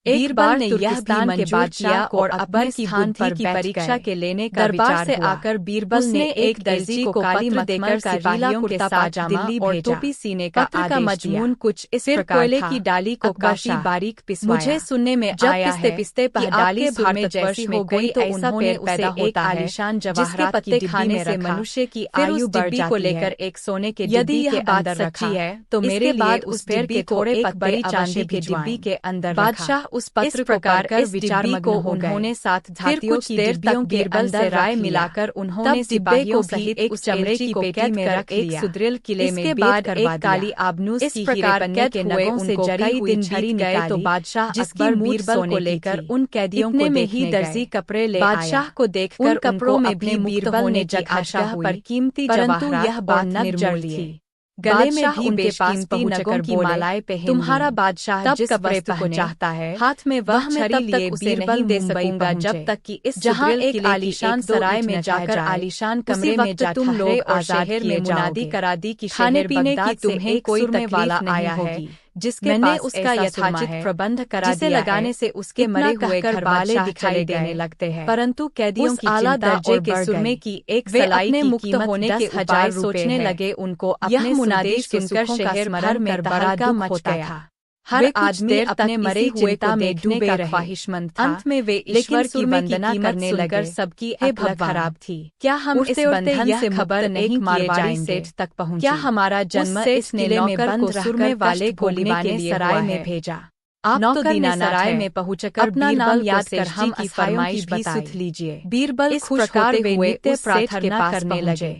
एक बार ने यह भी मंजूर किया और अकबर की बुद्धि की परीक्षा के लेने का दरबार से आकर बीरबल ने एक दर्जी को पत्र देकर सिपाहियों के साथ दिल्ली और टोपी सीने का आदेश मजमून कुछ इस प्रकार कोयले की डाली को काफी बारीक पिसवाया। मुझे सुनने में आया है पिसते कि डाली भारत जैसी हो गई तो उन्होंने पैदा एक आलीशान जवाहरात की डिब्बी में से मनुष्य की आयु बढ़ जाती को लेकर एक सोने के डिब्बी के अंदर रखी है तो मेरे लिए उस पेड़ के थोड़े बड़ी चांदी के डिब्बी के अंदर बादशाह उस पत्र प्रकार कर विचार को उन्होंने साथ धातियों की डिब्बियों के अंदर राय मिलाकर उन्होंने सिपाहियों सहित एक चमड़े की पेटी में रख एक सुदृढ़ किले में बाद एक काली आबनूस की हीरे पन्ने के नगों से जड़ी हुई छड़ी गए तो बादशाह अकबर बीरबल को लेकर उन कैदियों को में ही दर्जी कपड़े ले बादशाह को देखकर कपड़ों में भी बीरबल ने जगह पर कीमती परंतु यह बात निर्मूल थी। गले में भी उनके पास नगों की मालाएं पहनी तुम्हारा बादशाह जिस कपड़े को चाहता है हाथ में वह छड़ी लिए उसे नहीं दे सकूंगा जब तक कि इस जहां एक आलीशान सराय में जाकर आलीशान कमरे में जा तुम लोग शहर में मुनादी करा दी कि खाने पीने की तुम्हें कोई वाला आया है जिसके मैंने उसका यथाचित प्रबंध करा जिसे लगाने से उसके मरे हुए घर वाले दिखाई देने लगते हैं परंतु कैदियों की आला दर्जे के सुरमे की एक सलाई की मुक्त होने के हजार सोचने लगे उनको अपने मुनादी सुनकर शहर भर में बड़ा दुख होता था। हर आदमी अपने मरे हुए को देखने का ख्वाहिशमंद था। अंत में वे ईश्वर की वंदना करने लगे सबकी अकल खराब थी। क्या हम इस बंधन से खबर नहीं मारवाड़ी सेठ तक पहुंचे? क्या हमारा जन्म इस किले में बंद सुरमे वाले गोली के सराय में भेजा? आप तो दीना सराय में पहुंचकर अपना नाम याद कर हम की फरमाइश भी सुध लीजिए। बीरबल इस प्रकार वे नित्य प्रार्थना करने लगे।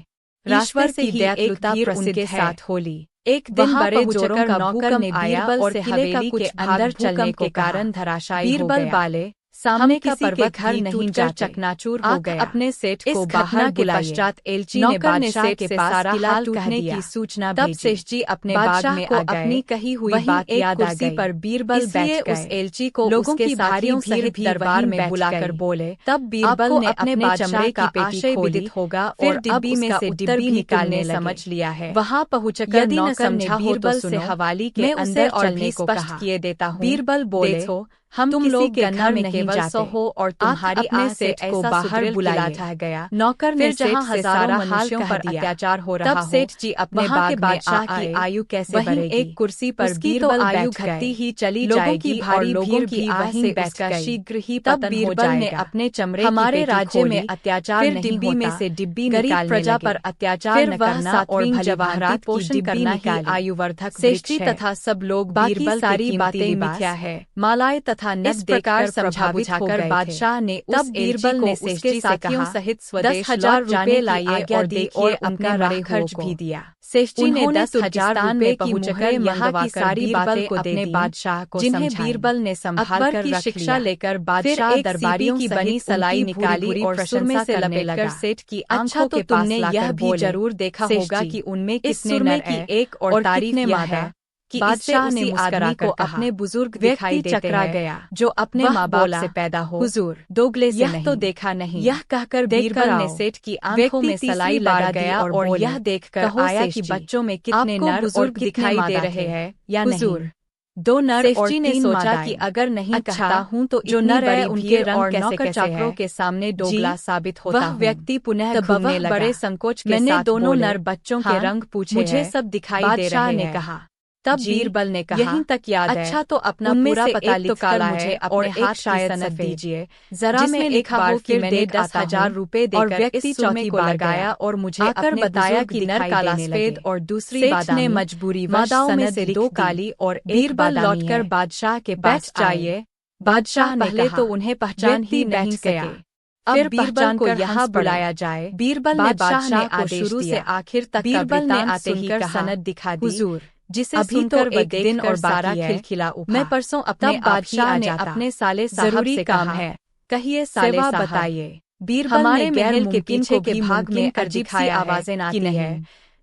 ईश्वर से ही एक तीर उनके साथ होली। एक दिन बड़े जोरों का नौकर ने बीरबल और किले का कुछ अंदर चलने के कारण धराशायी हो गया। बाले सामने का पर्वत घर नहीं जा चकनाचूर हो गया। अपने सेठ को बाहर के पश्चात एलची ने बादशाह के पास सारा हाल कहने की सूचना भेजी। तब सेठ जी अपने बाग में आ गए। अपनी कही हुई बात याद आ गई पर बीरबल बैठ गए। उस एलची को लोगों की भारियों सहित दरबार में बुलाकर बोले। तब बीरबल ने अपने बादशाह का आशय विदित होगा और डिब्बी में से डिब्बी निकालने समझ लिया है। वहाँ पहुँचकर नौकर ने बीरबल से हवाली के अंदर चलने को स्पष्ट किए देता हूँ। बीरबल बोले हम तुम लोग गन्ना में केवल सो हो और तुम्हारी अपने सेठ को बाहर बुलाया गया। नौकर ने जहाँ हजारों मनुष्यों पर अत्याचार हो रहा हो सेठ जी अपने बाग बादशाह की आयु कैसे बढ़ेगी? एक कुर्सी पर बीरबल आयु घटती ही चली लोगों की भारी भीड़ की वहीं बैठकर शीघ्र ही तब बीरबल ने अपने चमड़े हमारे राज्य में अत्याचार डिब्बी में से डिब्बी गरीब प्रजा पर अत्याचार न करना और जवाहरात पोषण करना ही आयुवर्धक सेठ जी तथा सब लोग बीरबल सारी बातें मिथ्या है मालाएं इस प्रकार समझा बुझाकर बादशाह ने तब बीरबल ने उसके साथियों सहित स्वदेश 10,000 रुपए लाए और दी और उनका राह खर्च भी दिया। सेठ जी ने 10,000 रुपए पहुंचकर यहाँ की सारी बातें अपने बादशाह को जिन्हें बीरबल ने संभाल कर की शिक्षा लेकर बादशाह दरबारियों की बनी सलाई निकाली और सुरमे से लपेटकर सेठ की अच्छा तो तुमने यह भी जरूर देखा होगा कि उनमें कितने नर की एक और तारीफ ने मादा कि बादशाह ने आदमी को अपने बुजुर्ग दिखाई चकरा गया जो अपने माँ बाप से पैदा हो हुजूर दोगले से यह तो देखा नहीं। यह कहकर बीरबल ने सेठ की आंखों में सलाई लगा गया और यह देखकर आया कि बच्चों में कितने नर बुजुर्ग दिखाई दे रहे हैं या नहीं। दो नर और ने सोचा कि अगर नहीं कहता हूँ तो जो नर है उनके रंग कैसे चाकरों के सामने दोगला साबित होता। वह व्यक्ति पुनः घूमने लगा। बड़े संकोच के मैंने दोनों नर बच्चों के रंग पूछे मुझे सब दिखाई दे रहे हैं। ने कहा तब बीरबल ने कहा यहीं तक याद है। अच्छा तो अपना पूरा पता लिखकर मुझे और हाथ शायद सनद दीजिए जरा में लिखा हो कि मैंने 10,000 रुपए देकर व्यक्ति चौथी को लगाया और मुझे आकर बताया कि नर काला सफेद और दूसरी ने मजबूरी मादाओं में से 2 काली और बीरबल लौटकर बादशाह के पास जाइए। बादशाह पहले तो उन्हें पहचान ही नहीं गया। अब बीरबल को यहाँ बुलाया जाए। बीरबल ने बादशाह को शुरू से आखिर तक बीरबल ने आते ही सनद दिखा दी हुजूर जिसे अभी तो एक दिन और सारा खिलखिला उठा। मैं परसों अपने बादशाह ने अपने साले साहब से काम है कहिए साले साहब बताइए। बीरबल हमारे महल के पीछे के भाग में अजीब सी आवाजें आती है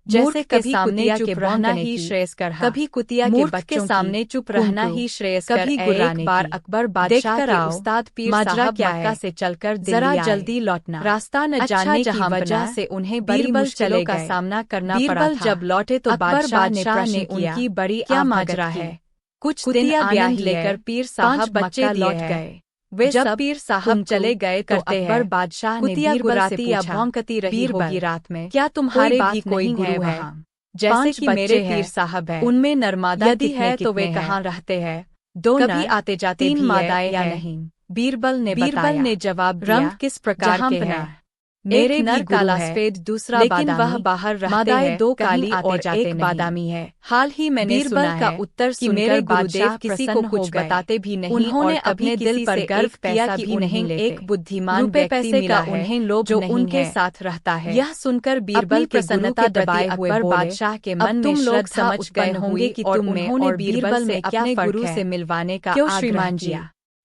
जैसे कभी कुतिया के रहना ही श्रेयस्कर कभी कुतिया के बच्चों के सामने चुप रहना ही श्रेयस्कर। कभी एक बार अकबर बादशाह के उस्ताद पीर साहब मक्का से चलकर जरा जल्दी लौटना रास्ता न जाने की वजह से उन्हें बड़ी मुश्किलों का सामना करना पड़ा था। जब लौटे तो बादशाह ने उनकी बड़ी क्या माजरा है कुछ दिन आनंद लेकर पीर साहब मक्का लौट गए। वे जब पीर साहब चले गए तो अकबर बादशाह ने बीरबल से पूछा, भौंकती रही होगी रात में, क्या तुम्हारे भी कोई गुरु है? जैसे कि मेरे पीर साहब है, उनमें नर्मदा यदि है तो वे कहाँ रहते हैं? दो कभी आते जाते तीन मादाएं या नहीं? बीरबल ने जवाब दिया, रंग किस प्रकार के हैं? मेरे नर काला सफेद, दूसरा लेकिन वह बाहर रहते हैं, दो काली और एक बादामी है। हाल ही मैंने सुना है उत्तर कि मेरे गुरुदेव किसी को कुछ बताते भी नहीं। उन्होंने अपने दिल पर गर्व किया कि उन्हें एक बुद्धिमान व्यक्ति मिला है उन्हें लोभ जो उनके साथ रहता है। यह सुनकर बीरबल प्रसन्नता दबाए हुए बादशाह के मन में लोग समझ गए होंगे कि तुम में और बीरबल में अपने गुरु से मिलवाने का श्रीमान जी।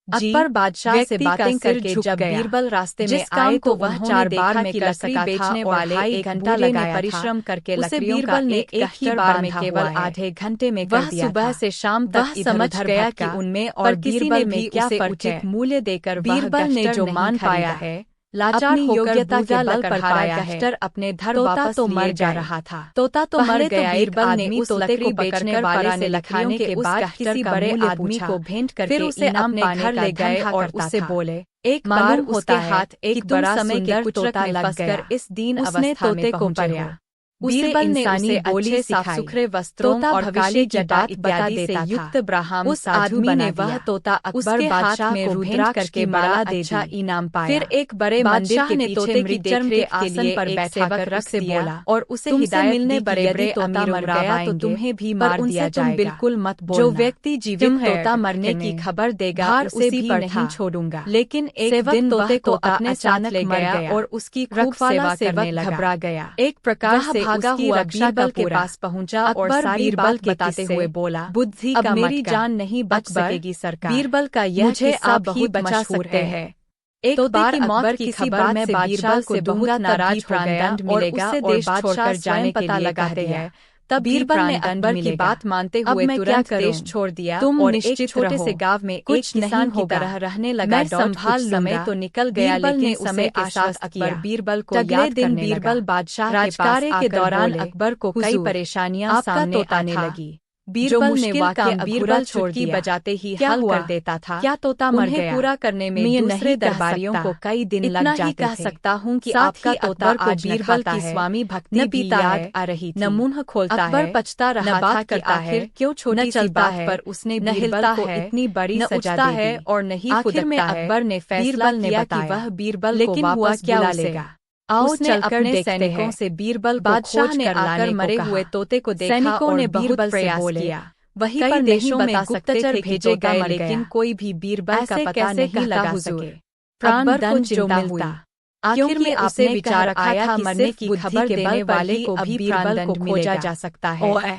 अकबर बादशाह से बातें करके जब बीरबल रास्ते में आए तो वह 4 बार में लकड़ी बेचने वाले 1 घंटा लगाए परिश्रम करके लकड़ियों का एक ही बार में केवल आधे घंटे में कर दिया। वह सुबह से शाम तक समझ गया कि उनमें और बीरबल में क्या उचित मूल्य देकर बीरबल ने जो मान पाया है, लाचार योग्यता के बल पर पाया है। अपने धर वापस तो मर जा रहा था। तोता तो मर गया। बीरबल ने उस लकड़ी को बेचने वाले से लिखाने के बाद किसी बड़े आदमी को भेंट करके उसे अपने घर ले गए और उससे बोले, एक बार उसके हाथ एक बड़ा सुंदर तोता लग गया। इस दीन उसने तोते को पढ़ा। बीरबल ने उसे बोली साफ सुथरे वस्त्रों और काली जटा इत्यादि से युक्त ब्राह्मण उस आदमी ने वह तोता अकबर बादशाह में रुद्राक्ष करके माला अच्छा इनाम पाया। फिर एक बड़े मंदिर के पीछे मृत्यु के आसन पर बैठे रख से बोला और उसे हिदायत मिलने बड़े बड़े तोता मर गया तो तुम्हें भी मार दिया जाएगा। बिल्कुल मत बोलना। जो व्यक्ति जीवित तोता मरने की खबर देगा उसे भी नहीं छोड़ूंगा। लेकिन एक दिन तोते को अपने साथ ले गया और उसकी खूब सेवा करने लगा। घबरा गया। एक प्रकार से भागा हुआ बीरबल के पास पहुंचा और सारी बात बताते हुए बोला, बुद्धि का मेरी जान नहीं बच सकेगी सरकार। बीरबल का यह किस्सा बहुत बचा सकते हैं। एक बार अकबर की खबर में बीरबल से बहुत नाराज हो गया और उससे देश छोड़कर जाने पता लगाते हैं। तब बीरबल ने अकबर की बात मानते हुए तुरंत देश छोड़ दिया। तुम निश्चित छोटे से गांव में कुछ किसान की तरह रहने लगा। मैं संभाल समय तो निकल गया। लेकिन समय के साथ अकबर बीरबल को अगले दिन बीरबल बादशाह राजकार्य के दौरान अकबर को कई परेशानियां सामने आने लगी। बीरबल ने वाकई बीरबल चुटकी बजाते ही हल कर देता था। क्या तोता मर गया? पूरा करने में दूसरे दरबारियों को कई दिन लग जाते थे। कह सकता हूँ कि आपका तोता आज बीरबल की स्वामी भक्ति भी याद आ रही थी। न मुंह खोलता है, अकबर पछता रहा था कि आखिर क्यों छोटी सी बात पर उसने बीरबल को इतनी बड़ी सजा दी है और नहीं। आखिर में अकबर ने फैसला किया कि वह बीरबल को वापस बुला लेगा। आओ चलकर सैनिकों से बीरबल बादशाह ने आकर मरे हुए तोते को देखा। सैनिकों ने बहुत प्रयास किया। वही पर देशों में गुप्तचर भेजे गए लेकिन कोई भी बीरबल का पता नहीं लगा सके। प्राण दंड जो मिलता। आखिर में आपने विचार आया कि मरने की खबर देने वाले को भी बीरबल को खोजा जा सकता है।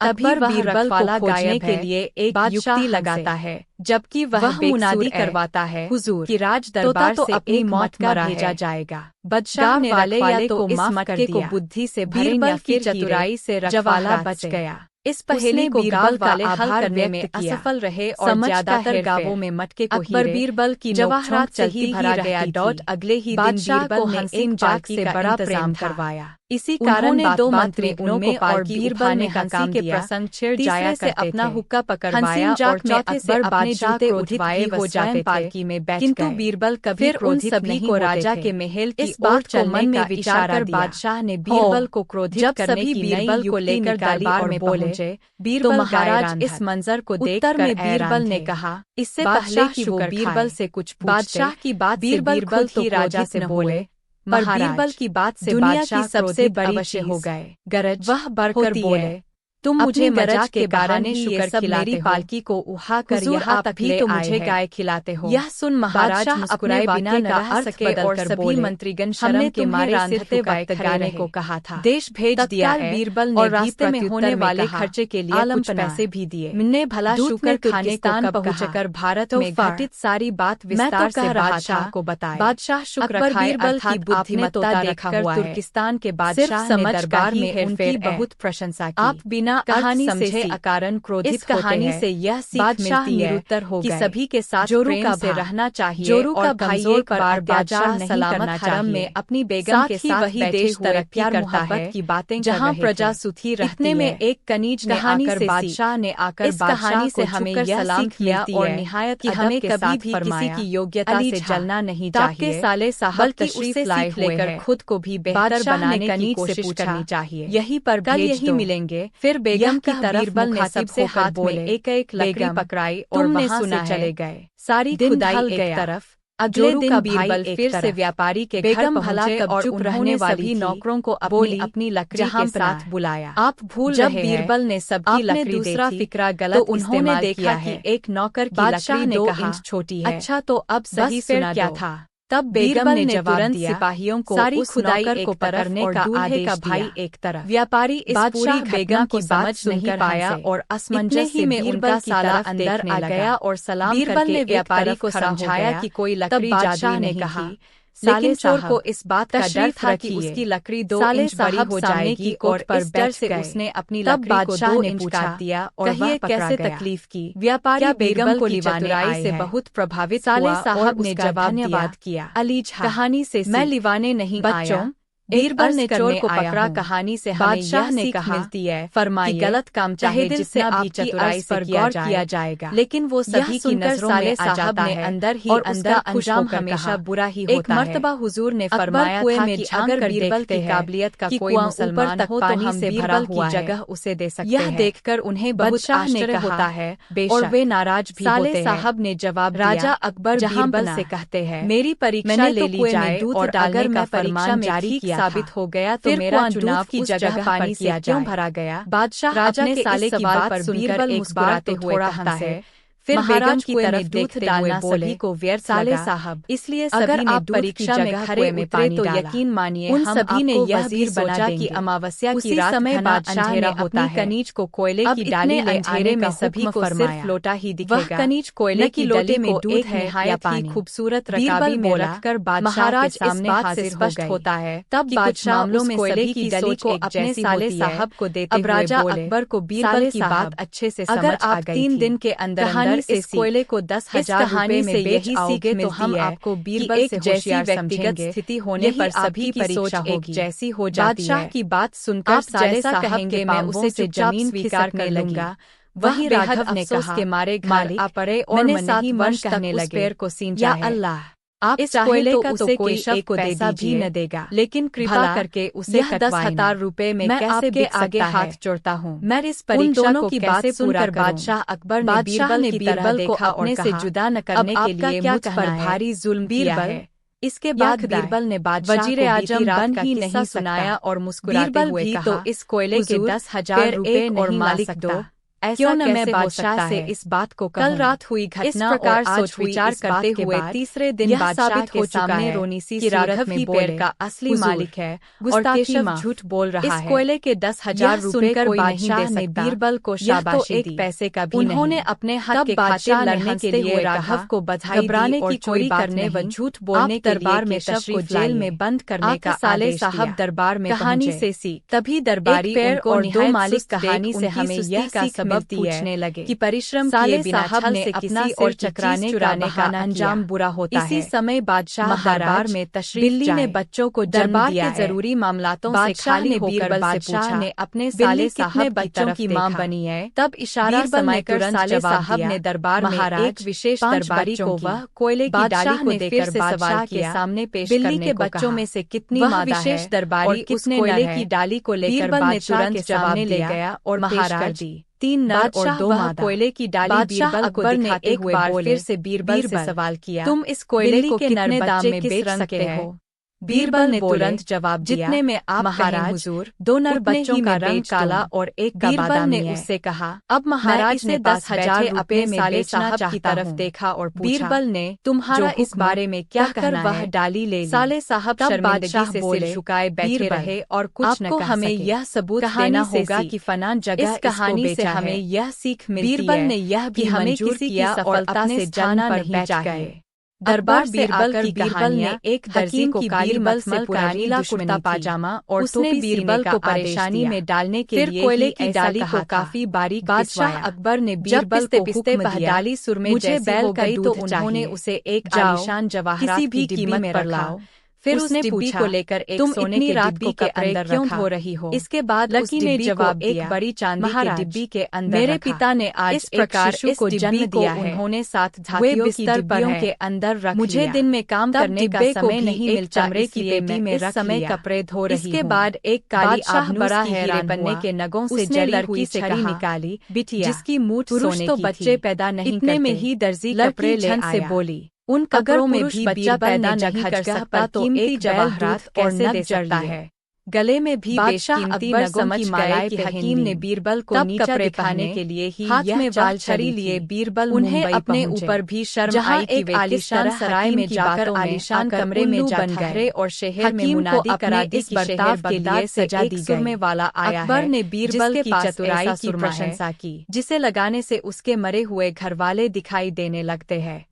अकबर बीरबल को खोजने के लिए एक युक्ति लगाता है, जबकि वह मुनादी करवाता है हुजूर कि राज दरबार से अपनी मौत का भेजा जाएगा। बादशाह ने वाले या तो इस मटके को बुद्धि से बीरबल की चतुराई से रखवाला बच गया। इस पहेली को बीरबल वाले हल करने में असफल रहे और ज्यादातर गांवों में मटके को अकबर बीरबल की जवाहरात से ही भरा गया। अगले ही दिन बीरबल ने एक जाग से बड़ा प्रेम करवाया। इसी कारण 2 मंत्री उनमें और बीरबल ने का काम के प्रसंग छिड़ जाया से अपना हुक्का पकड़वाया और चौथे से अपने जूते उठवाए हो जाए पालकी में बैठ गए। किंतु बीरबल कभी उन सभी को राजा के महल की ओर चलने में विचार कर बादशाह ने बीरबल को क्रोधित करने की बीरबल को लेकर दरबार में पहुंचे। बीरबल महाराज इस मंजर को देखकर में बीरबल ने कहा, इससे पहले कि वो बीरबल से कुछ बादशाह की बात बीरबल तो राजा से बोले, पर बीरबल की बात से दुनिया की सबसे बड़ी चीज हो गए गरज वह बढ़कर बोले, तुम मुझे गरज के बहाने शुक्र खिलाते हो, पालकी को उठा कर यहाँ तक ले तो मुझे गाय खिलाते हो। यह सुन महाराज मुस्कुराए बिना न रह सके और सभी मंत्रीगण शर्म के मारे रांधते वक्त गाने को कहा था। देश भेज दिया है। बीरबल ने रास्ते में होने वाले खर्चे के लिए कुछ पैसे भी दिए। मिलने भला शुक्र खाने को पहुंचकर भारत में घटित सारी बात विस्तार से बादशाह को बताया। बादशाह शुक्र बीरबल की बुद्धिमत्ता देखकर तुर्किस्तान के बादशाह ने दरबार में उनकी बहुत प्रशंसा की। आप बिना बिना कहानी समझे अकारण क्रोधित होते हैं। इस कहानी से यह सीख मिलती है कि सभी के साथ प्रेम से रहना चाहिए। जोरू का भाई एक बार बादशाह सलामत हरम में अपनी बेगम के साथ वही देश तरक्की करता है की बातें जहाँ प्रजा सुखी रहती है। इतने में एक कनीज ने आकर बादशाह ने आकर इस कहानी से हमें यह सीख मिलती है और निहायत कि हमें कभी भी किसी की योग्यता से जलना नहीं चाहिए, साले साहब बल्कि उससे सीख लेकर खुद को भी बेहतर बनाने की कोशिश करनी चाहिए। यहीं पर कल यही मिलेंगे। फिर बेगम की तरफ बीरबल ने सबसे हाथ में एक एक लकड़ी पकड़ाई और वहां से चले गए। सारी खुदाई एक तरफ। अगले दिन बीरबल फिर से व्यापारी के घर पहुंचे और उन्होंने सभी नौकरों को अपनी लकड़ी के साथ बुलाया। आप भूल रहे हैं, जब बीरबल ने सबकी लकड़ी दूसरा फिक्रा गलत तो उन्होंने देखा कि एक नौकर की लकड़ी 2 इंच छोटी है। अच्छा तो अब सही सुना क्या था? तब बेगम ने तुरंत सिपाहियों को सारी खुदाई को पकड़ने का आदेश का भाई एक तरफ। व्यापारी इस पूरी बेगम की समझ नहीं पाया और असमंजस में उनका साला अंदर आ गया और सलाम बीरबल ने व्यापारी को समझाया कि कोई लकड़ी बादशाह ने कहा, लेकिन चोर को इस बात का डर था कि उसकी लकड़ी 2 इंच बड़ी हो जाएगी और इस डर से उसने अपनी लकड़ी को 2 इंच काट दिया और वह कैसे तकलीफ की। व्यापारी बेगम को चतुराई से बहुत प्रभावित साले साहब ने धन्यवाद किया। अलीजा कहानी से मैं लिवाने नहीं आया। बीरबल ने चोर को पकड़ा। कहानी से बादशाह ने कहा मिलती है फरमाइए गलत काम चाहे दिल से भी चतुराई पर गौर किया जाएगा, लेकिन वो सभी की नजरों में आ जाता है अंदर ही अंदर अंजाम हमेशा बुरा ही होता है। एक मर्तबा हुजूर ने फरमाया था कि अगर बीरबल की काबिलियत का कोई मुसलमान हो तो हम बीरबल की जगह उसे दे सकते हैं। यह देखकर उन्हें बहुत आश्चर्य होता है और वे नाराज भी होते हैं। साले साहब ने जवाब राजा अकबर बीरबल से कहते हैं मेरी परीक्षा ले ली जाए और अगर मैं फरमान जारी किया साबित हो गया तो मेरा चुनाव की जगह पानी से क्यों भरा गया? बादशाह राजा के साले की बात पर बीरबल मुस्कुराते हुए हंसे। फिर बेगम की तरफ देखते डालना सभी को व्यर्थ साले साहब, इसलिए अगर आप परीक्षा में खरे उतरे तो यकीन मानिए उन सभी ने यह भी सोचा कि अमावस्या की रात समय बादशाह ने अपनी कनीज को कोयले की डाली ले अंधेरे में सभी को सिर्फ लोटा ही दिखेगा। कनीज कोयले की लोटे में दूध है नहायत ही खूबसूरत रकाबी में रखकर बादशाह के सामने हाजिर स्पष्ट होता है। तब बादशाह मामलों में कोयले की डली को अपने साले साहब को देते हुए राजा अकबर को बीरबल की बात अच्छे से समझ आ गई। 3 दिन के अंदर इस कोयले को 10,000 रुपए में बेच आओगे तो हम आपको बीरबल से जैसी व्यक्तिगत स्थिति होने पर सभी की सोच एक जैसी हो जाती है। बादशाह की बात सुनकर साले साहब कहेंगे मैं उसे जमीन स्वीकार कर लूंगा। वही राघव ने कहा के मारे घर आ पड़े और मन ही मन कहने लगे पैर को सींचा है। अल्लाह आप इस कोयले का तो कोई शव को पैसा भी न देगा, लेकिन कृपा करके उसे 10,000 रुपए में कैसे बिक आगे हाथ जोड़ता हूँ। मैं इस परीक्षा की बात सुनकर बादशाह अकबर ने बीरबल को अपने से जुदा न करने के लिए मुझ पर भारी जुल्म किया है। इसके बाद बीरबल ने बादशाह वजीर आजम बन ही नहीं सुनाया और मुस्कुराते हुए कहा तो इस कोयले के 10,000 रुपए और मालिक दो। क्यों न मैं बादशाह से इस बात को कल रात हुई घटना और सोच विचार करते हुए तीसरे दिन बादशाह के सामने रोनी सी कि राघव ही पैर का असली मालिक है और केशव झूठ बोल रहा है। इस कोयले के 10,000 रुपए कोई बादशाह ने बीरबल को शाबाशी दी, एक पैसे का भी उन्होंने अपने हक के खातिर लड़ने के लिए राघव को बधाई घबराने की चोरी करने व झूठ बोलने के दरबार में शव को जेल में बंद करने का साले साहब दरबार में कहानी से सी तभी दरबारी और 2 मालिक कहानी से हमें यह सीख पूछने लगे कि परिश्रम किए बिना छल से अपना और चकराने चुराने का अंजाम बुरा होता है। इसी समय बादशाह दरबार में तशरीफ बिल्ली ने बच्चों को दरबार के जरूरी मामलातों से खाली होकर बादशाह ने अपने साले साहब बच्चों की मां बनी है। तब इशारा समय तुरंत साले साहब ने दरबार में एक विशेष दरबारी को वह कोयले की डाली को देकर बादशाह के सामने पेश बिल्ली के बच्चों में से कितनी मादा है। विशेष दरबारी उस कोयले की डाली को लेकर बादशाह के सामने ले गया और महाराज दी 3 नर और 2 मादा। कोयले की डाली बीरबल को दिखाते हुए फिर से बीरबल से सवाल किया तुम इस कोयले को कितने दाम में बेच सकते हो? बीरबल ने तुरंत जवाब दिया जितने में आप महाराज हुजूर। 2 नर बच्चों का रंग काला और एक का बादामी। ने उससे कहा अब महाराज ने 10,000 रुपए में साले साहब की तरफ देखा और पूछा बीरबल ने तुम्हारा इस बारे में क्या कहना है? वह डाली ले ली। साले साहब शर्मिंदगी से सिर झुकाए बैठे रहे और कुछ न कह सके। हमें यह सबूत देना होगा कि फना जगह इस कहानी से हमें यह सीख मिलती है। बीरबल ने यह भी मंजूर किया और सफलता से जाना नहीं चाहिए। दरबार बीरबल की कहानियां एक दर्जी को बीरबल से पुराना कुर्ता पाजामा और उसने बीरबल को परेशानी में डालने के लिए कोयले की डाली को काफी बारीक बादशाह अकबर ने बीरबल को हुक्म दिया, डाली सुरमे मुझे बैल का दूध तो उन्होंने उसे एक आलीशान जवाहरात किसी भी कीमत पर लाओ। फिर उसने पूछा, को लेकर एक तुम सोने की डिब्बी के अंदर क्यों धो रही हो? इसके बाद लकी ने जवाब दिया, एक बड़ी चांदी की डिब्बी के अंदर मेरे पिता ने आज इस प्रकार शिशु को जन्म दिया है। उन्होंने 7 धातियों की डिब्बियों के अंदर रख मुझे दिन में काम करने का समय नहीं मिलता, चमड़े की पेटी में रख समय कपड़े धो रही। इसके बाद एक काली बड़ा हैरान बनने के नगों से जली हुई छड़ी निकाली, बिटिया जिसकी मूठ सोने की बच्चे पैदा नहीं करते में ही दर्जी कपड़े ले आया। बोली, उन कपड़ों में भी बच्चा पैदा नहीं कर सकता तो एक जवाहरात कैसे दे सकता है? गले में भी बेशकीमती नगों की मालाएं कि हकीम ने बीरबल को नीचा दिखाने के लिए ही हाथ में वाल छड़ी लिए बीरबल उन्हें अपने ऊपर भी शर्म आई कि वे आलीशान सराय में जाकर आलीशान कमरे में बन गए और शहर में मुनादी करा दी कि बर्ताव के लिए सजा दी गई वाला आया। अकबर ने बीरबल की चतुराई की प्रशंसा की, जिसे लगाने से उसके मरे हुए घरवाले दिखाई देने लगते हैं।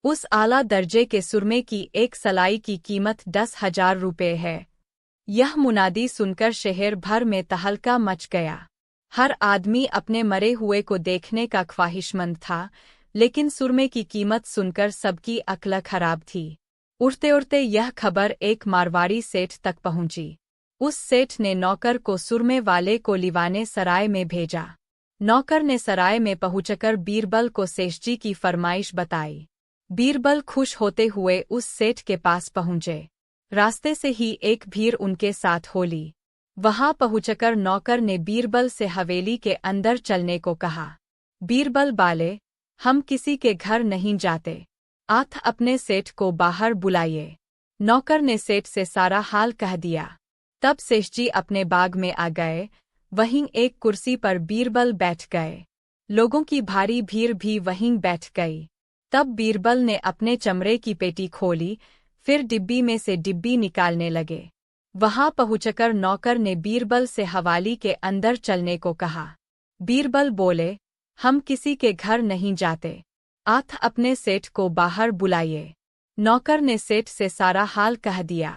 उस आला दर्जे के सुरमे की एक सलाई की कीमत 10,000 रुपये है। यह मुनादी सुनकर शहर भर में तहलका मच गया। हर आदमी अपने मरे हुए को देखने का ख्वाहिशमंद था, लेकिन सुरमे की कीमत सुनकर सबकी अक्ल खराब थी। उड़ते उड़ते यह खबर एक मारवाड़ी सेठ तक पहुंची। उस सेठ ने नौकर को सुरमे वाले को लिवाने सराय में भेजा। नौकर ने सराय में पहुंचकर बीरबल को सेठजी की फरमाइश बताई। बीरबल खुश होते हुए उस सेठ के पास पहुंचे। रास्ते से ही एक भीड़ उनके साथ हो ली। वहां पहुंचकर नौकर ने बीरबल से हवेली के अंदर चलने को कहा। बीरबल बाले, हम किसी के घर नहीं जाते, आप अपने सेठ को बाहर बुलाइए। नौकर ने सेठ से सारा हाल कह दिया। तब सेठजी अपने बाग में आ गए। वहीं एक कुर्सी पर बीरबल बैठ गए। लोगों की भारी भीड़ भी वहीं बैठ गई। तब बीरबल ने अपने चमड़े की पेटी खोली, फिर डिब्बी में से डिब्बी निकालने लगे। वहां पहुंचकर नौकर ने बीरबल से हवाली के अंदर चलने को कहा। बीरबल बोले, हम किसी के घर नहीं जाते, आप अपने सेठ को बाहर बुलाइए। नौकर ने सेठ से सारा हाल कह दिया।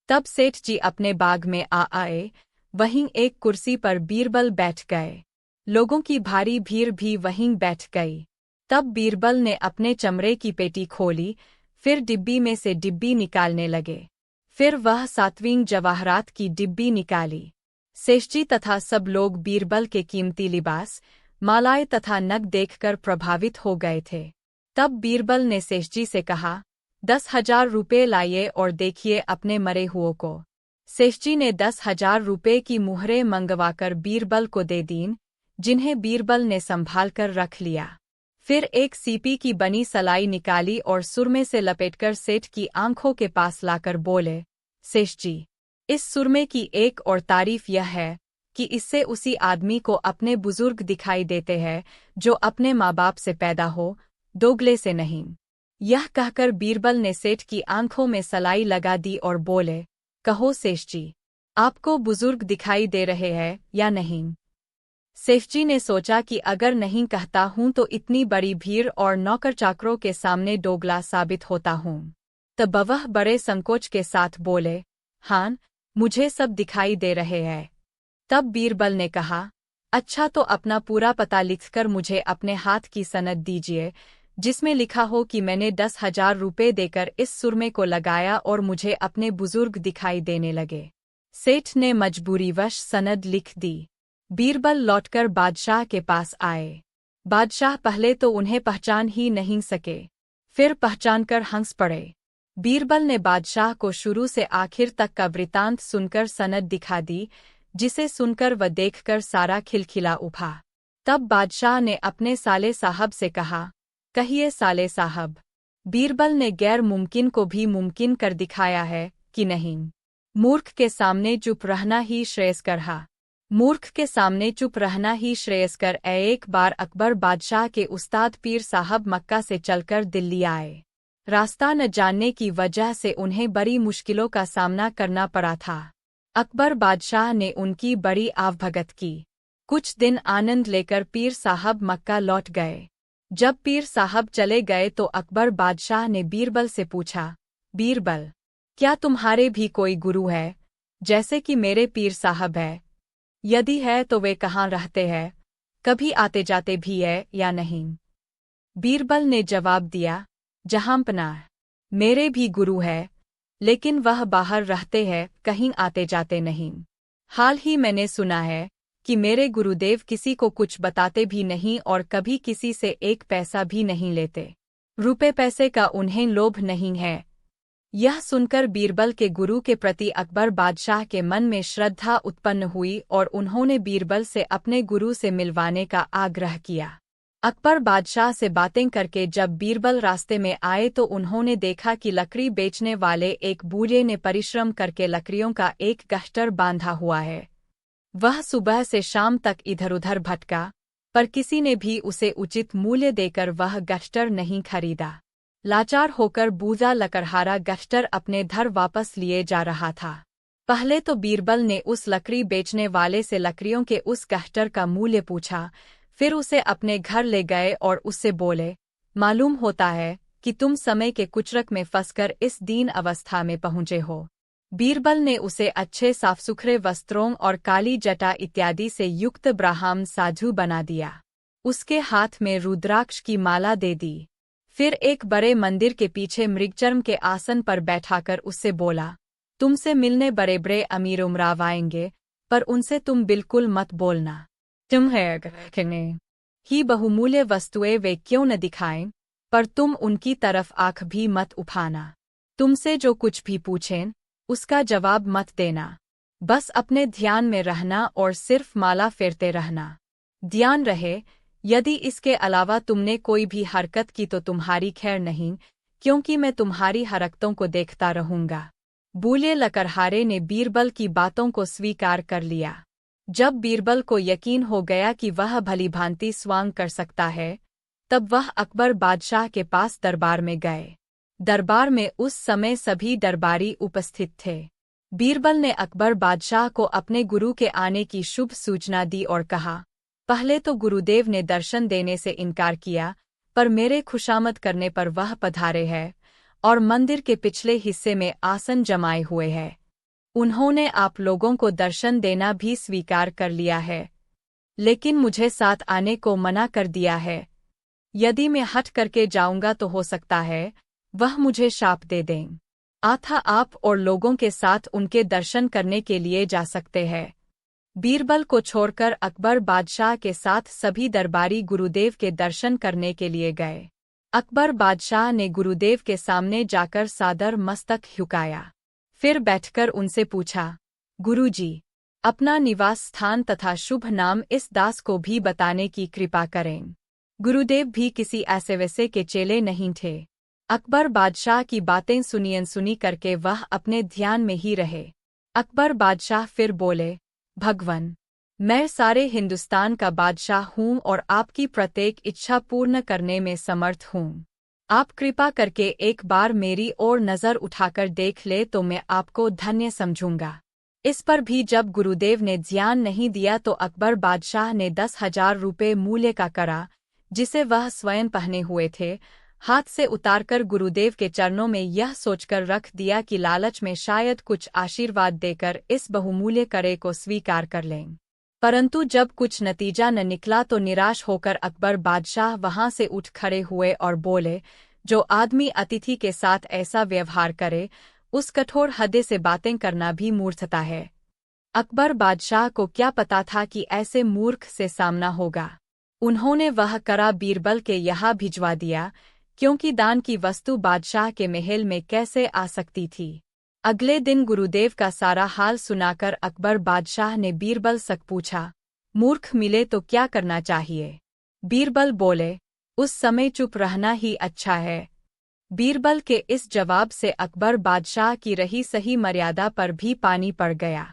तब सेठ जी अपने बाग में आ आए। वहीं एक कुर्सी पर बीरबल बैठ गए। लोगों की भारी भीड़ भी वहीं बैठ गई। तब बीरबल ने अपने चमड़े की पेटी खोली, फिर डिब्बी में से डिब्बी निकालने लगे। फिर वह 7वीं जवाहरात की डिब्बी निकाली। सेठजी तथा सब लोग बीरबल के कीमती लिबास, मालाएं तथा नग देखकर प्रभावित हो गए थे। तब बीरबल ने सेठजी से कहा, 10,000 रुपये लाइए और देखिए अपने मरे हुओं को। सेठजी ने 10,000 रुपये की मुहरें मंगवाकर बीरबल को दे दीं, जिन्हें बीरबल ने संभाल कर रख लिया। फिर एक सीपी की बनी सलाई निकाली और सुरमे से लपेटकर सेठ की आंखों के पास लाकर बोले, सेठ जी, इस सुरमे की एक और तारीफ यह है कि इससे उसी आदमी को अपने बुजुर्ग दिखाई देते हैं जो अपने माँ बाप से पैदा हो, दोगले से नहीं। यह कहकर बीरबल ने सेठ की आंखों में सलाई लगा दी और बोले, कहो सेठ जी, आपको बुजुर्ग दिखाई दे रहे हैं या नहीं? सेठजी ने सोचा कि अगर नहीं कहता हूं तो इतनी बड़ी भीड़ और नौकर चाकरों के सामने दोगला साबित होता हूं। तब वह बड़े संकोच के साथ बोले, हाँ, मुझे सब दिखाई दे रहे हैं। तब बीरबल ने कहा, अच्छा तो अपना पूरा पता लिखकर मुझे अपने हाथ की सनद दीजिए, जिसमें लिखा हो कि मैंने 10,000 रुपये देकर इस सुरमे को लगाया और मुझे अपने बुजुर्ग दिखाई देने लगे। सेठ ने मजबूरीवश सनद लिख दी। बीरबल लौटकर बादशाह के पास आए। बादशाह पहले तो उन्हें पहचान ही नहीं सके, फिर पहचानकर हंस पड़े। बीरबल ने बादशाह को शुरू से आखिर तक का वृतांत सुनकर सनद दिखा दी, जिसे सुनकर व देखकर सारा खिलखिला उठा। तब बादशाह ने अपने साले साहब से कहा, कहिए साले साहब, बीरबल ने गैर मुमकिन को भी मुमकिन कर दिखाया है कि नहीं? मूर्ख के सामने चुप रहना ही श्रेयस्कर है। मूर्ख के सामने चुप रहना ही श्रेयस्कर। एक बार अकबर बादशाह के उस्ताद पीर साहब मक्का से चलकर दिल्ली आए। रास्ता न जानने की वजह से उन्हें बड़ी मुश्किलों का सामना करना पड़ा था। अकबर बादशाह ने उनकी बड़ी आवभगत की। कुछ दिन आनंद लेकर पीर साहब मक्का लौट गए। जब पीर साहब चले गए तो अकबर बादशाह ने बीरबल से पूछा, बीरबल, क्या तुम्हारे भी कोई गुरु है, जैसे कि मेरे पीर साहब है? यदि है तो वे कहाँ रहते हैं, कभी आते जाते भी है या नहीं? बीरबल ने जवाब दिया, जहाँपनाह, मेरे भी गुरु है, लेकिन वह बाहर रहते हैं, कहीं आते जाते नहीं। हाल ही मैंने सुना है कि मेरे गुरुदेव किसी को कुछ बताते भी नहीं और कभी किसी से एक पैसा भी नहीं लेते। रुपए पैसे का उन्हें लोभ नहीं है। यह सुनकर बीरबल के गुरु के प्रति अकबर बादशाह के मन में श्रद्धा उत्पन्न हुई और उन्होंने बीरबल से अपने गुरु से मिलवाने का आग्रह किया। अकबर बादशाह से बातें करके जब बीरबल रास्ते में आए तो उन्होंने देखा कि लकड़ी बेचने वाले एक बूढ़े ने परिश्रम करके लकड़ियों का एक गट्ठर बांधा हुआ है। वह सुबह से शाम तक इधर-उधर भटका, पर किसी ने भी उसे उचित मूल्य देकर वह गट्ठर नहीं खरीदा। लाचार होकर बूढ़ा लकड़हारा गट्ठर अपने घर वापस लिए जा रहा था। पहले तो बीरबल ने उस लकड़ी बेचने वाले से लकड़ियों के उस गट्ठर का मूल्य पूछा, फिर उसे अपने घर ले गए और उससे बोले, मालूम होता है कि तुम समय के कुचरक में फंसकर इस दीन अवस्था में पहुंचे हो। बीरबल ने उसे अच्छे साफ सुथरे वस्त्रों और काली जटा इत्यादि से युक्त ब्राह्मण साधु बना दिया। उसके हाथ में रुद्राक्ष की माला दे दी। फिर एक बड़े मंदिर के पीछे मृगचर्म के आसन पर बैठाकर उससे बोला, तुमसे मिलने बड़े बड़े अमीर उमराव आएंगे, पर उनसे तुम बिल्कुल मत बोलना। तुम्हें ही बहुमूल्य वस्तुएं वे क्यों न दिखाएं, पर तुम उनकी तरफ आंख भी मत उठाना। तुमसे जो कुछ भी पूछें, उसका जवाब मत देना। बस अपने ध्यान में रहना और सिर्फ माला फेरते रहना। ध्यान रहे, यदि इसके अलावा तुमने कोई भी हरकत की तो तुम्हारी खैर नहीं, क्योंकि मैं तुम्हारी हरकतों को देखता रहूंगा। बूढ़े लकड़हारे ने बीरबल की बातों को स्वीकार कर लिया। जब बीरबल को यकीन हो गया कि वह भलीभांति स्वांग कर सकता है, तब वह अकबर बादशाह के पास दरबार में गए। दरबार में उस समय सभी दरबारी उपस्थित थे। बीरबल ने अकबर बादशाह को अपने गुरु के आने की शुभ सूचना दी और कहा, पहले तो गुरुदेव ने दर्शन देने से इनकार किया, पर मेरे खुशामद करने पर वह पधारे हैं और मंदिर के पिछले हिस्से में आसन जमाए हुए है। उन्होंने आप लोगों को दर्शन देना भी स्वीकार कर लिया है, लेकिन मुझे साथ आने को मना कर दिया है। यदि मैं हट करके जाऊंगा तो हो सकता है वह मुझे शाप दे दें। अतः आप और लोगों के साथ उनके दर्शन करने के लिए जा सकते हैं। बीरबल को छोड़कर अकबर बादशाह के साथ सभी दरबारी गुरुदेव के दर्शन करने के लिए गए। अकबर बादशाह ने गुरुदेव के सामने जाकर सादर मस्तक झुकाया। फिर बैठकर उनसे पूछा, गुरुजी, अपना निवास स्थान तथा शुभ नाम इस दास को भी बताने की कृपा करें। गुरुदेव भी किसी ऐसे वैसे के चेले नहीं थे। अकबर बादशाह की बातें सुनी करके वह अपने ध्यान में ही रहे। अकबर बादशाह फिर बोले, भगवन, मैं सारे हिंदुस्तान का बादशाह हूँ और आपकी प्रत्येक इच्छा पूर्ण करने में समर्थ हूँ। आप कृपा करके एक बार मेरी ओर नज़र उठाकर देख ले तो मैं आपको धन्य समझूंगा। इस पर भी जब गुरुदेव ने ध्यान नहीं दिया तो अकबर बादशाह ने 10,000 रुपये मूल्य का करा, जिसे वह स्वयं पहने हुए थे, हाथ से उतारकर गुरुदेव के चरणों में यह सोचकर रख दिया कि लालच में शायद कुछ आशीर्वाद देकर इस बहुमूल्य करे को स्वीकार कर लें। परंतु जब कुछ नतीजा न निकला तो निराश होकर अकबर बादशाह वहां से उठ खड़े हुए और बोले, जो आदमी अतिथि के साथ ऐसा व्यवहार करे, उस कठोर हृदय से बातें करना भी मूर्खता है। अकबर बादशाह को क्या पता था कि ऐसे मूर्ख से सामना होगा। उन्होंने वह करा बीरबल के यहाँ भिजवा दिया, क्योंकि दान की वस्तु बादशाह के महल में कैसे आ सकती थी। अगले दिन गुरुदेव का सारा हाल सुनाकर अकबर बादशाह ने बीरबल से पूछा, मूर्ख मिले तो क्या करना चाहिए? बीरबल बोले, उस समय चुप रहना ही अच्छा है। बीरबल के इस जवाब से अकबर बादशाह की रही सही मर्यादा पर भी पानी पड़ गया।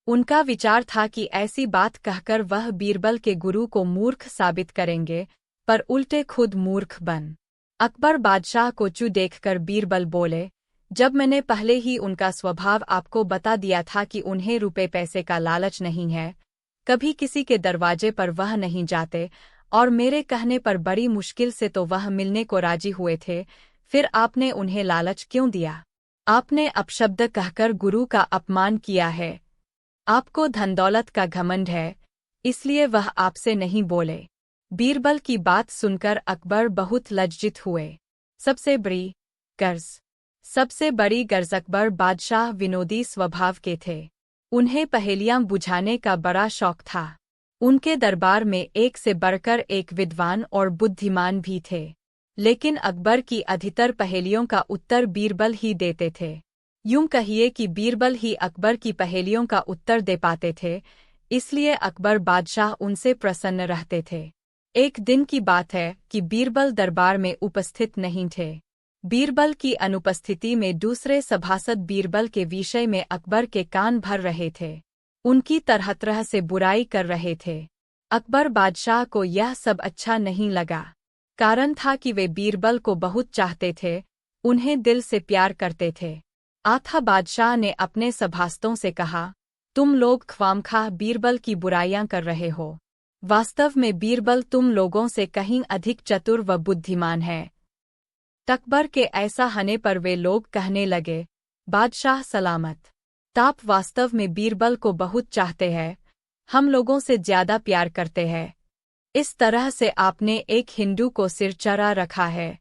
उनका विचार था कि ऐसी बात कहकर वह बीरबल के गुरु को मूर्ख साबित करेंगे, पर उल्टे खुद मूर्ख बन। अकबर बादशाह को चू देखकर बीरबल बोले, जब मैंने पहले ही उनका स्वभाव आपको बता दिया था कि उन्हें रुपए पैसे का लालच नहीं है, कभी किसी के दरवाजे पर वह नहीं जाते और मेरे कहने पर बड़ी मुश्किल से तो वह मिलने को राजी हुए थे, फिर आपने उन्हें लालच क्यों दिया? आपने अपशब्द कहकर गुरु का अपमान किया है। आपको धन-दौलत का घमंड है, इसलिए वह आपसे नहीं बोले। बीरबल की बात सुनकर अकबर बहुत लज्जित हुए। सबसे बड़ी गर्ज अकबर बादशाह विनोदी स्वभाव के थे। उन्हें पहेलियां बुझाने का बड़ा शौक था। उनके दरबार में एक से बढ़कर एक विद्वान और बुद्धिमान भी थे, लेकिन अकबर की अधिकतर पहेलियों का उत्तर बीरबल ही देते थे। यूं कहिए कि बीरबल ही अकबर की पहेलियों का उत्तर दे पाते थे, इसलिए अकबर बादशाह उनसे प्रसन्न रहते थे। एक दिन की बात है कि बीरबल दरबार में उपस्थित नहीं थे। बीरबल की अनुपस्थिति में दूसरे सभासद बीरबल के विषय में अकबर के कान भर रहे थे। उनकी तरह तरह से बुराई कर रहे थे। अकबर बादशाह को यह सब अच्छा नहीं लगा। कारण था कि वे बीरबल को बहुत चाहते थे, उन्हें दिल से प्यार करते थे। आथा बादशाह ने अपने सभासदों से कहा, तुम लोग ख्वामखाह बीरबल की बुराइयां कर रहे हो। वास्तव में बीरबल तुम लोगों से कहीं अधिक चतुर व बुद्धिमान है। अकबर के ऐसा होने पर वे लोग कहने लगे, बादशाह सलामत। ताप वास्तव में बीरबल को बहुत चाहते हैं, हम लोगों से ज्यादा प्यार करते हैं। इस तरह से आपने एक हिंदू को सिर चढ़ा रखा है।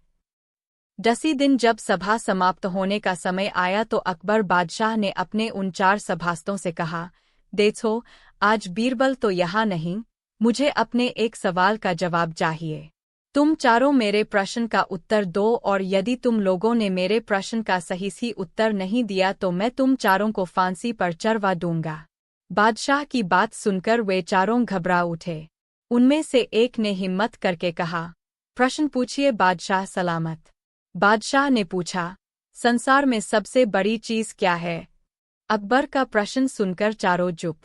10 दिन जब सभा समाप्त होने का समय आया तो अकबर बादशाह ने अपने उन 4 सभासदों से कहा, देखो, आज बीरबल तो यहाँ नहीं, मुझे अपने एक सवाल का जवाब चाहिए। तुम चारों मेरे प्रश्न का उत्तर दो और यदि तुम लोगों ने मेरे प्रश्न का सही उत्तर नहीं दिया तो मैं तुम चारों को फांसी पर चढ़वा दूंगा। बादशाह की बात सुनकर वे चारों घबरा उठे। उनमें से एक ने हिम्मत करके कहा, प्रश्न पूछिए बादशाह सलामत। बादशाह ने पूछा, संसार में सबसे बड़ी चीज क्या है? अकबर का प्रश्न सुनकर चारों चुप।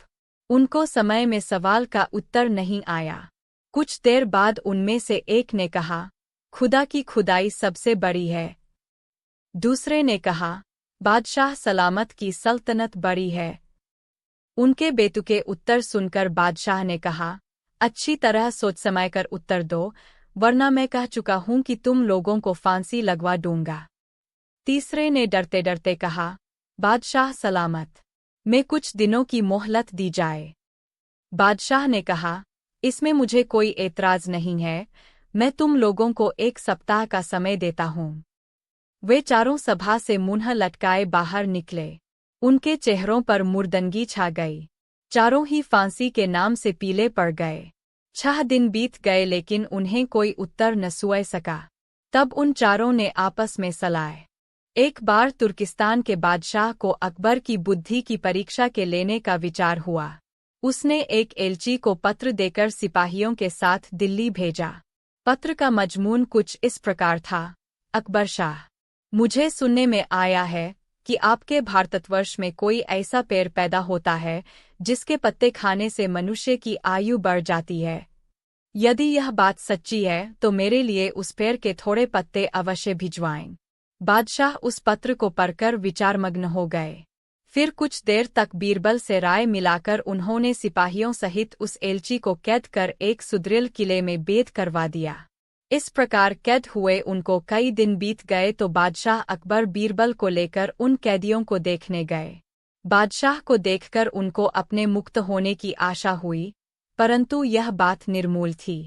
उनको समय में सवाल का उत्तर नहीं आया। कुछ देर बाद उनमें से एक ने कहा, खुदा की खुदाई सबसे बड़ी है। दूसरे ने कहा, बादशाह सलामत की सल्तनत बड़ी है। उनके बेतुके उत्तर सुनकर बादशाह ने कहा, अच्छी तरह सोच समझ कर उत्तर दो, वरना मैं कह चुका हूं कि तुम लोगों को फांसी लगवा दूंगा। तीसरे ने डरते डरते कहा, बादशाह सलामत, मैं कुछ दिनों की मोहलत दी जाए। बादशाह ने कहा, इसमें मुझे कोई एतराज नहीं है, मैं तुम लोगों को 1 सप्ताह का समय देता हूँ। वे चारों सभा से मुंह लटकाए बाहर निकले। उनके चेहरों पर मुर्दंगी छा गई। चारों ही फांसी के नाम से पीले पड़ गए। 6 दिन बीत गए लेकिन उन्हें कोई उत्तर न सुझ सका। तब उन चारों ने आपस में सलाह। एक बार तुर्किस्तान के बादशाह को अकबर की बुद्धि की परीक्षा के लेने का विचार हुआ। उसने एक एलची को पत्र देकर सिपाहियों के साथ दिल्ली भेजा। पत्र का मजमून कुछ इस प्रकार था, अकबर शाह, मुझे सुनने में आया है कि आपके भारतवर्ष में कोई ऐसा पेड़ पैदा होता है जिसके पत्ते खाने से मनुष्य की आयु बढ़ जाती है। यदि यह बात सच्ची है तो मेरे लिए उस पेड़ के थोड़े पत्ते अवश्य भिजवाएं। बादशाह उस पत्र को पढ़कर विचारमग्न हो गए। फिर कुछ देर तक बीरबल से राय मिलाकर उन्होंने सिपाहियों सहित उस एलची को कैद कर एक सुदृढ़ किले में बैद करवा दिया। इस प्रकार कैद हुए उनको कई दिन बीत गए तो बादशाह अकबर बीरबल को लेकर उन कैदियों को देखने गए। बादशाह को देखकर उनको अपने मुक्त होने की आशा हुई, परंतु यह बात निर्मूल थी।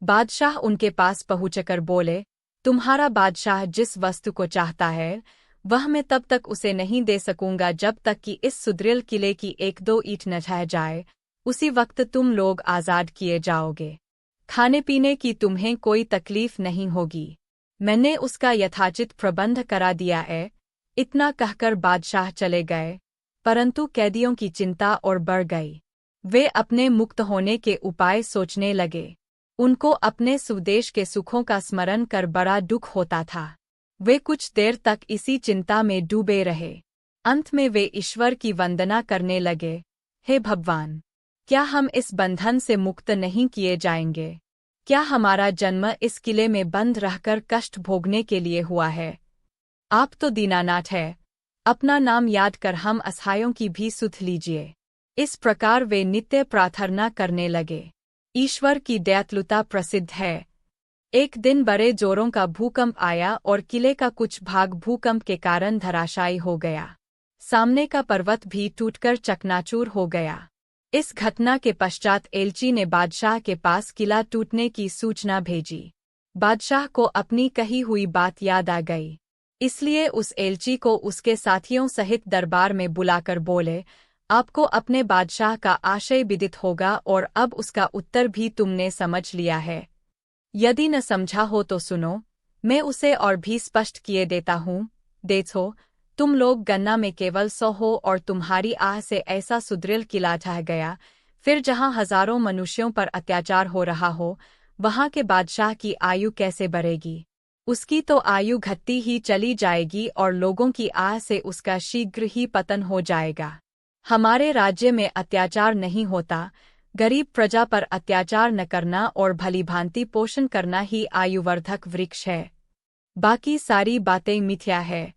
बादशाह उनके पास पहुंचकर बोले, तुम्हारा बादशाह जिस वस्तु को चाहता है वह मैं तब तक उसे नहीं दे सकूंगा जब तक कि इस सुदृढ़ किले की 1-2 ईंट न ढह जाए। उसी वक्त तुम लोग आज़ाद किए जाओगे। खाने पीने की तुम्हें कोई तकलीफ नहीं होगी। मैंने उसका यथाचित प्रबंध करा दिया है। इतना कहकर बादशाह चले गए, परंतु कैदियों की चिंता और बढ़ गई। वे अपने मुक्त होने के उपाय सोचने लगे। उनको अपने स्वदेश के सुखों का स्मरण कर बड़ा दुख होता था। वे कुछ देर तक इसी चिंता में डूबे रहे। अंत में वे ईश्वर की वंदना करने लगे, हे भगवान, क्या हम इस बंधन से मुक्त नहीं किए जाएंगे? क्या हमारा जन्म इस किले में बंद रहकर कष्ट भोगने के लिए हुआ है? आप तो दीनानाथ है, अपना नाम याद कर हम असहायों की भी सुध लीजिए। इस प्रकार वे नित्य प्रार्थना करने लगे। ईश्वर की दयालुता प्रसिद्ध है। एक दिन बड़े जोरों का भूकंप आया और किले का कुछ भाग भूकंप के कारण धराशायी हो गया। सामने का पर्वत भी टूटकर चकनाचूर हो गया। इस घटना के पश्चात एलची ने बादशाह के पास किला टूटने की सूचना भेजी। बादशाह को अपनी कही हुई बात याद आ गई, इसलिए उस एलची को उसके साथियों सहित दरबार में बुलाकर बोले, आपको अपने बादशाह का आशय विदित होगा और अब उसका उत्तर भी तुमने समझ लिया है। यदि न समझा हो तो सुनो, मैं उसे और भी स्पष्ट किए देता हूँ। देखो, तुम लोग गन्ना में केवल 100 हो और तुम्हारी आह से ऐसा सुदृढ़ किला ढह गया, फिर जहाँ हजारों मनुष्यों पर अत्याचार हो रहा हो, वहाँ के बादशाह की आयु कैसे बढ़ेगी? उसकी तो आयु घटती ही चली जाएगी और लोगों की आह से उसका शीघ्र ही पतन हो जाएगा। हमारे राज्य में अत्याचार नहीं होता, गरीब प्रजा पर अत्याचार न करना और भलीभांति पोषण करना ही आयुवर्धक वृक्ष है। बाकी सारी बातें मिथ्या है।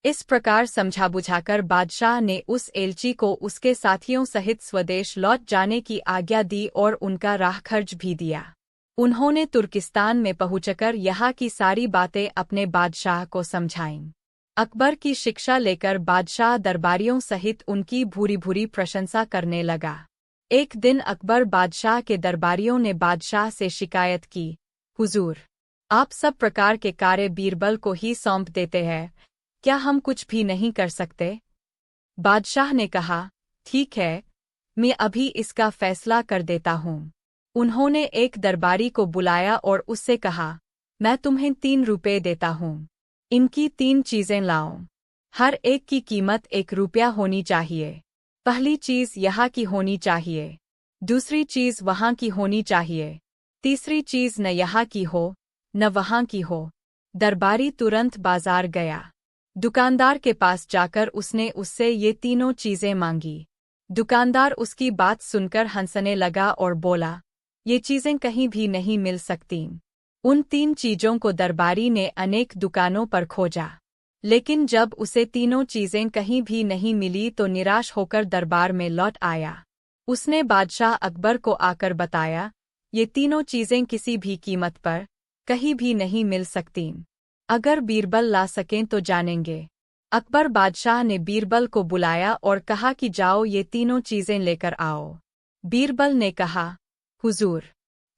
इस प्रकार समझा बुझाकर बादशाह ने उस एलची को उसके साथियों सहित स्वदेश लौट जाने की आज्ञा दी और उनका राह खर्च भी दिया। उन्होंने तुर्किस्तान में पहुंचकर यहाँ की सारी बातें अपने बादशाह को समझाईं। अकबर की शिक्षा लेकर बादशाह दरबारियों सहित उनकी भूरी भूरी प्रशंसा करने लगा। एक दिन अकबर बादशाह के दरबारियों ने बादशाह से शिकायत की, हुजूर, आप सब प्रकार के कार्य बीरबल को ही सौंप देते हैं, क्या हम कुछ भी नहीं कर सकते? बादशाह ने कहा, ठीक है, मैं अभी इसका फैसला कर देता हूँ। उन्होंने एक दरबारी को बुलाया और उससे कहा, मैं तुम्हें 3 रुपये देता हूँ। इनकी 3 चीजें लाओ। हर एक की कीमत 1 रुपया होनी चाहिए। पहली चीज यहाँ की होनी चाहिए, दूसरी चीज वहाँ की होनी चाहिए, तीसरी चीज न यहाँ की हो न वहाँ की हो। दरबारी तुरंत बाजार गया। दुकानदार के पास जाकर उसने उससे ये तीनों चीजें मांगी। दुकानदार उसकी बात सुनकर हंसने लगा और बोला, ये चीजें कहीं भी नहीं मिल सकतीं। उन 3 चीजों को दरबारी ने अनेक दुकानों पर खोजा, लेकिन जब उसे तीनों चीजें कहीं भी नहीं मिली तो निराश होकर दरबार में लौट आया। उसने बादशाह अकबर को आकर बताया, ये तीनों चीजें किसी भी कीमत पर कहीं भी नहीं मिल सकतीं। अगर बीरबल ला सकें तो जानेंगे। अकबर बादशाह ने बीरबल को बुलाया और कहा कि जाओ ये तीनों चीजें लेकर आओ। बीरबल ने कहा, हुजूर,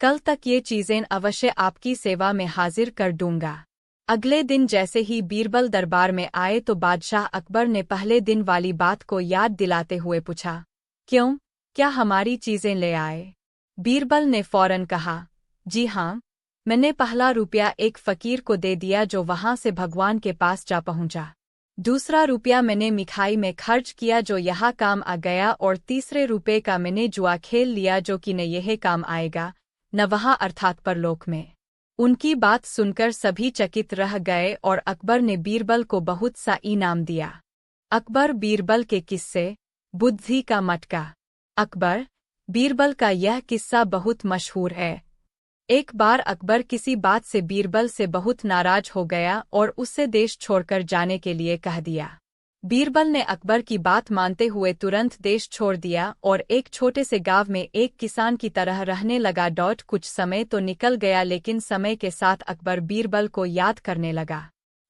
कल तक ये चीजें अवश्य आपकी सेवा में हाजिर कर दूंगा। अगले दिन जैसे ही बीरबल दरबार में आए तो बादशाह अकबर ने पहले दिन वाली बात को याद दिलाते हुए पूछा, क्यों, क्या हमारी चीजें ले आए? बीरबल ने फौरन कहा, जी हाँ, मैंने पहला रुपया एक फकीर को दे दिया जो वहां से भगवान के पास जा पहुंचा। दूसरा रुपया मैंने मिठाई में खर्च किया जो यहाँ काम आ गया और तीसरे रुपये का मैंने जुआ खेल लिया जो कि न यह काम आएगा न वहाँ अर्थात परलोक में। उनकी बात सुनकर सभी चकित रह गए और अकबर ने बीरबल को बहुत सा इनाम दिया। अकबर बीरबल के किस्से, बुद्धि का मटका। अकबर बीरबल का यह किस्सा बहुत मशहूर है। एक बार अकबर किसी बात से बीरबल से बहुत नाराज हो गया और उससे देश छोड़कर जाने के लिए कह दिया। बीरबल ने अकबर की बात मानते हुए तुरंत देश छोड़ दिया और एक छोटे से गांव में एक किसान की तरह रहने लगा। कुछ समय तो निकल गया लेकिन समय के साथ अकबर बीरबल को याद करने लगा।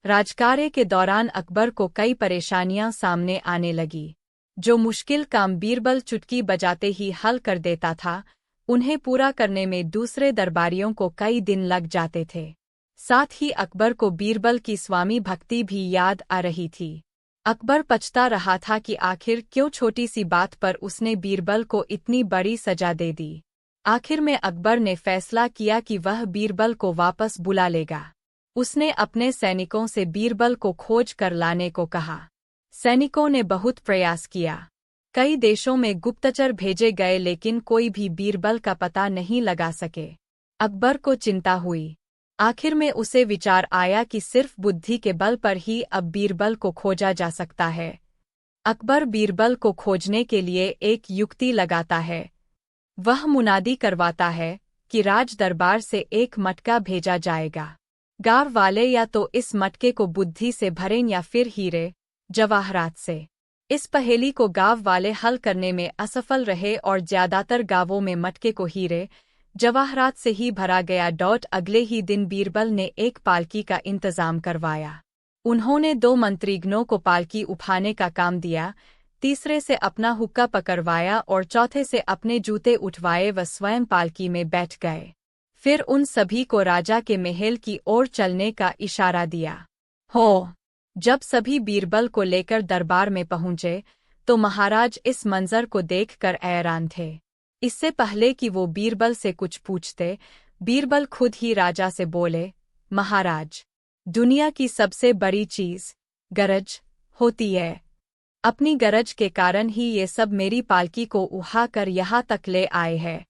राजकार्य के दौरान अकबर को कई परेशानियां सामने आने लगी। जो मुश्किल काम बीरबल चुटकी बजाते ही हल कर देता था, उन्हें पूरा करने में दूसरे दरबारियों को कई दिन लग जाते थे। साथ ही अकबर को बीरबल की स्वामी भक्ति भी याद आ रही थी। अकबर पछता रहा था कि आखिर क्यों छोटी सी बात पर उसने बीरबल को इतनी बड़ी सजा दे दी। आखिर में अकबर ने फैसला किया कि वह बीरबल को वापस बुला लेगा। उसने अपने सैनिकों से बीरबल को खोज कर लाने को कहा। सैनिकों ने बहुत प्रयास किया। कई देशों में गुप्तचर भेजे गए लेकिन कोई भी बीरबल का पता नहीं लगा सके। अकबर को चिंता हुई। आखिर में उसे विचार आया कि सिर्फ बुद्धि के बल पर ही अब बीरबल को खोजा जा सकता है। अकबर बीरबल को खोजने के लिए एक युक्ति लगाता है। वह मुनादी करवाता है कि राज दरबार से एक मटका भेजा जाएगा। गांव वाले या तो इस मटके को बुद्धि से भरें या फिर हीरे जवाहरात से। इस पहेली को गांव वाले हल करने में असफल रहे और ज्यादातर गांवों में मटके को हीरे जवाहरात से ही भरा गया। अगले ही दिन बीरबल ने एक पालकी का इंतजाम करवाया। उन्होंने 2 मंत्रीगणों को पालकी उठाने का काम दिया, तीसरे से अपना हुक्का पकड़वाया और चौथे से अपने जूते उठवाए व स्वयं पालकी में बैठ गए। फिर उन सभी को राजा के महल की ओर चलने का इशारा दिया। जब सभी बीरबल को लेकर दरबार में पहुंचे तो महाराज इस मंजर को देखकर हैरान थे। इससे पहले कि वो बीरबल से कुछ पूछते, बीरबल खुद ही राजा से बोले, महाराज, दुनिया की सबसे बड़ी चीज गरज होती है। अपनी गरज के कारण ही ये सब मेरी पालकी को उठाकर यहाँ तक ले आए हैं।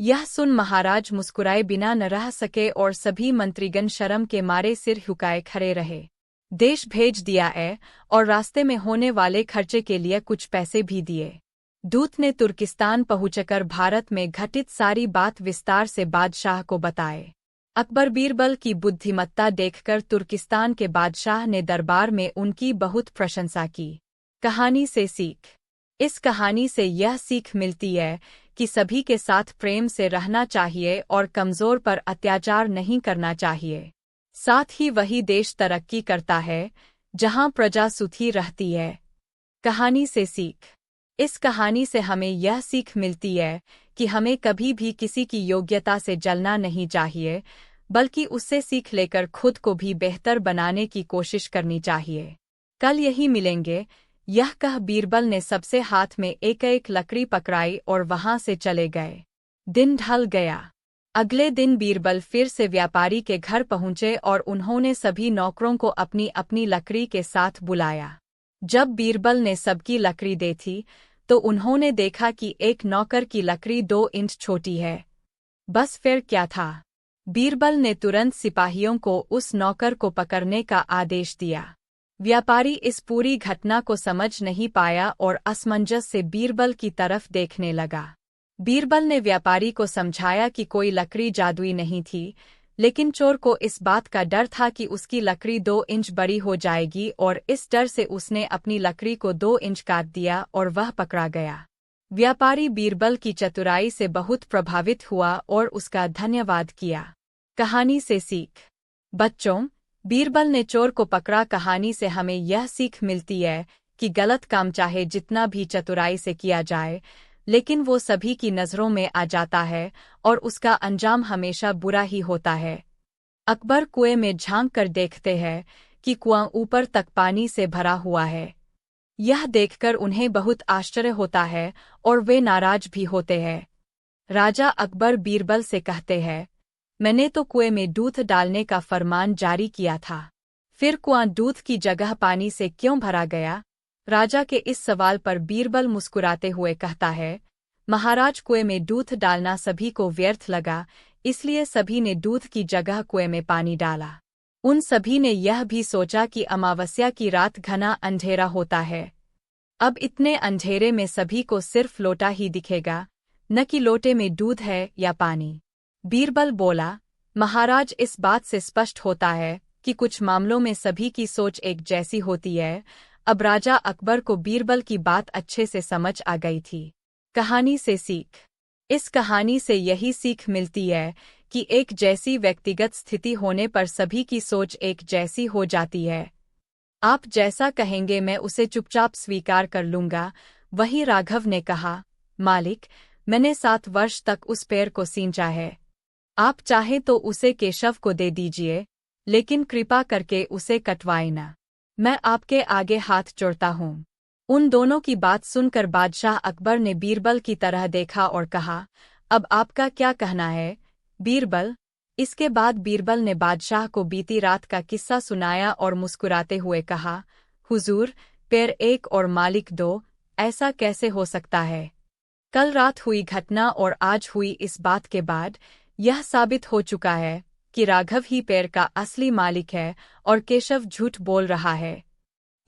यह सुन महाराज मुस्कुराए बिना न रह सके और सभी मंत्रीगण शर्म के मारे सिर झुकाए खड़े रहे। देश भेज दिया है और रास्ते में होने वाले खर्चे के लिए कुछ पैसे भी दिए। दूत ने तुर्किस्तान पहुंचकर भारत में घटित सारी बात विस्तार से बादशाह को बताए। अकबर बीरबल की बुद्धिमत्ता देखकर तुर्किस्तान के बादशाह ने दरबार में उनकी बहुत प्रशंसा की। कहानी से सीख। इस कहानी से यह सीख मिलती है कि सभी के साथ प्रेम से रहना चाहिए और कमजोर पर अत्याचार नहीं करना चाहिए। साथ ही वही देश तरक्की करता है जहां प्रजा सुखी रहती है। कहानी से सीख। इस कहानी से हमें यह सीख मिलती है कि हमें कभी भी किसी की योग्यता से जलना नहीं चाहिए, बल्कि उससे सीख लेकर खुद को भी बेहतर बनाने की कोशिश करनी चाहिए। कल यही मिलेंगे, यह कह बीरबल ने सबसे हाथ में एक लकड़ी पकड़ाई और वहां से चले गए। दिन ढल गया। अगले दिन बीरबल फिर से व्यापारी के घर पहुंचे और उन्होंने सभी नौकरों को अपनी अपनी लकड़ी के साथ बुलाया। जब बीरबल ने सबकी लकड़ी दे थी तो उन्होंने देखा कि एक नौकर की लकड़ी 2 इंच छोटी है। बस फिर क्या था? बीरबल ने तुरंत सिपाहियों को उस नौकर को पकड़ने का आदेश दिया। व्यापारी इस पूरी घटना को समझ नहीं पाया और असमंजस से बीरबल की तरफ देखने लगा। बीरबल ने व्यापारी को समझाया कि कोई लकड़ी जादुई नहीं थी, लेकिन चोर को इस बात का डर था कि उसकी लकड़ी 2 इंच बड़ी हो जाएगी और इस डर से उसने अपनी लकड़ी को 2 इंच काट दिया और वह पकड़ा गया। व्यापारी बीरबल की चतुराई से बहुत प्रभावित हुआ और उसका धन्यवाद किया। कहानी से सीख। बच्चों, बीरबल ने चोर को पकड़ा। कहानी से हमें यह सीख मिलती है कि गलत काम चाहे जितना भी चतुराई से किया जाए, लेकिन वो सभी की नज़रों में आ जाता है और उसका अंजाम हमेशा बुरा ही होता है। अकबर कुएं में झांक कर देखते हैं कि कुआं ऊपर तक पानी से भरा हुआ है। यह देखकर उन्हें बहुत आश्चर्य होता है और वे नाराज भी होते हैं। राजा अकबर बीरबल से कहते हैं, मैंने तो कुएं में दूध डालने का फरमान जारी किया था, फिर कुआं दूध की जगह पानी से क्यों भरा गया? राजा के इस सवाल पर बीरबल मुस्कुराते हुए कहता है, महाराज, कुएं में दूध डालना सभी को व्यर्थ लगा, इसलिए सभी ने दूध की जगह कुएं में पानी डाला। उन सभी ने यह भी सोचा कि अमावस्या की रात घना अंधेरा होता है। अब इतने अंधेरे में सभी को सिर्फ लोटा ही दिखेगा, न कि लोटे में दूध है या पानी। बीरबल बोला, महाराज, इस बात से स्पष्ट होता है कि कुछ मामलों में सभी की सोच एक जैसी होती है। अब राजा अकबर को बीरबल की बात अच्छे से समझ आ गई थी। कहानी से सीख। इस कहानी से यही सीख मिलती है कि एक जैसी व्यक्तिगत स्थिति होने पर सभी की सोच एक जैसी हो जाती है। आप जैसा कहेंगे मैं उसे चुपचाप स्वीकार कर लूंगा। वहीं राघव ने कहा, मालिक, मैंने 7 वर्ष तक उस पेड़ को सींचा है। आप चाहें तो उसे केशव को दे दीजिए, लेकिन कृपा करके उसे कटवाएं ना। मैं आपके आगे हाथ जोड़ता हूँ। उन दोनों की बात सुनकर बादशाह अकबर ने बीरबल की तरह देखा और कहा, अब आपका क्या कहना है बीरबल? इसके बाद बीरबल ने बादशाह को बीती रात का किस्सा सुनाया और मुस्कुराते हुए कहा, हुजूर, पेड़ एक और मालिक 2, ऐसा कैसे हो सकता है? कल रात हुई घटना और आज हुई इस बात के बाद यह साबित हो चुका है कि राघव ही पेड़ का असली मालिक है और केशव झूठ बोल रहा है।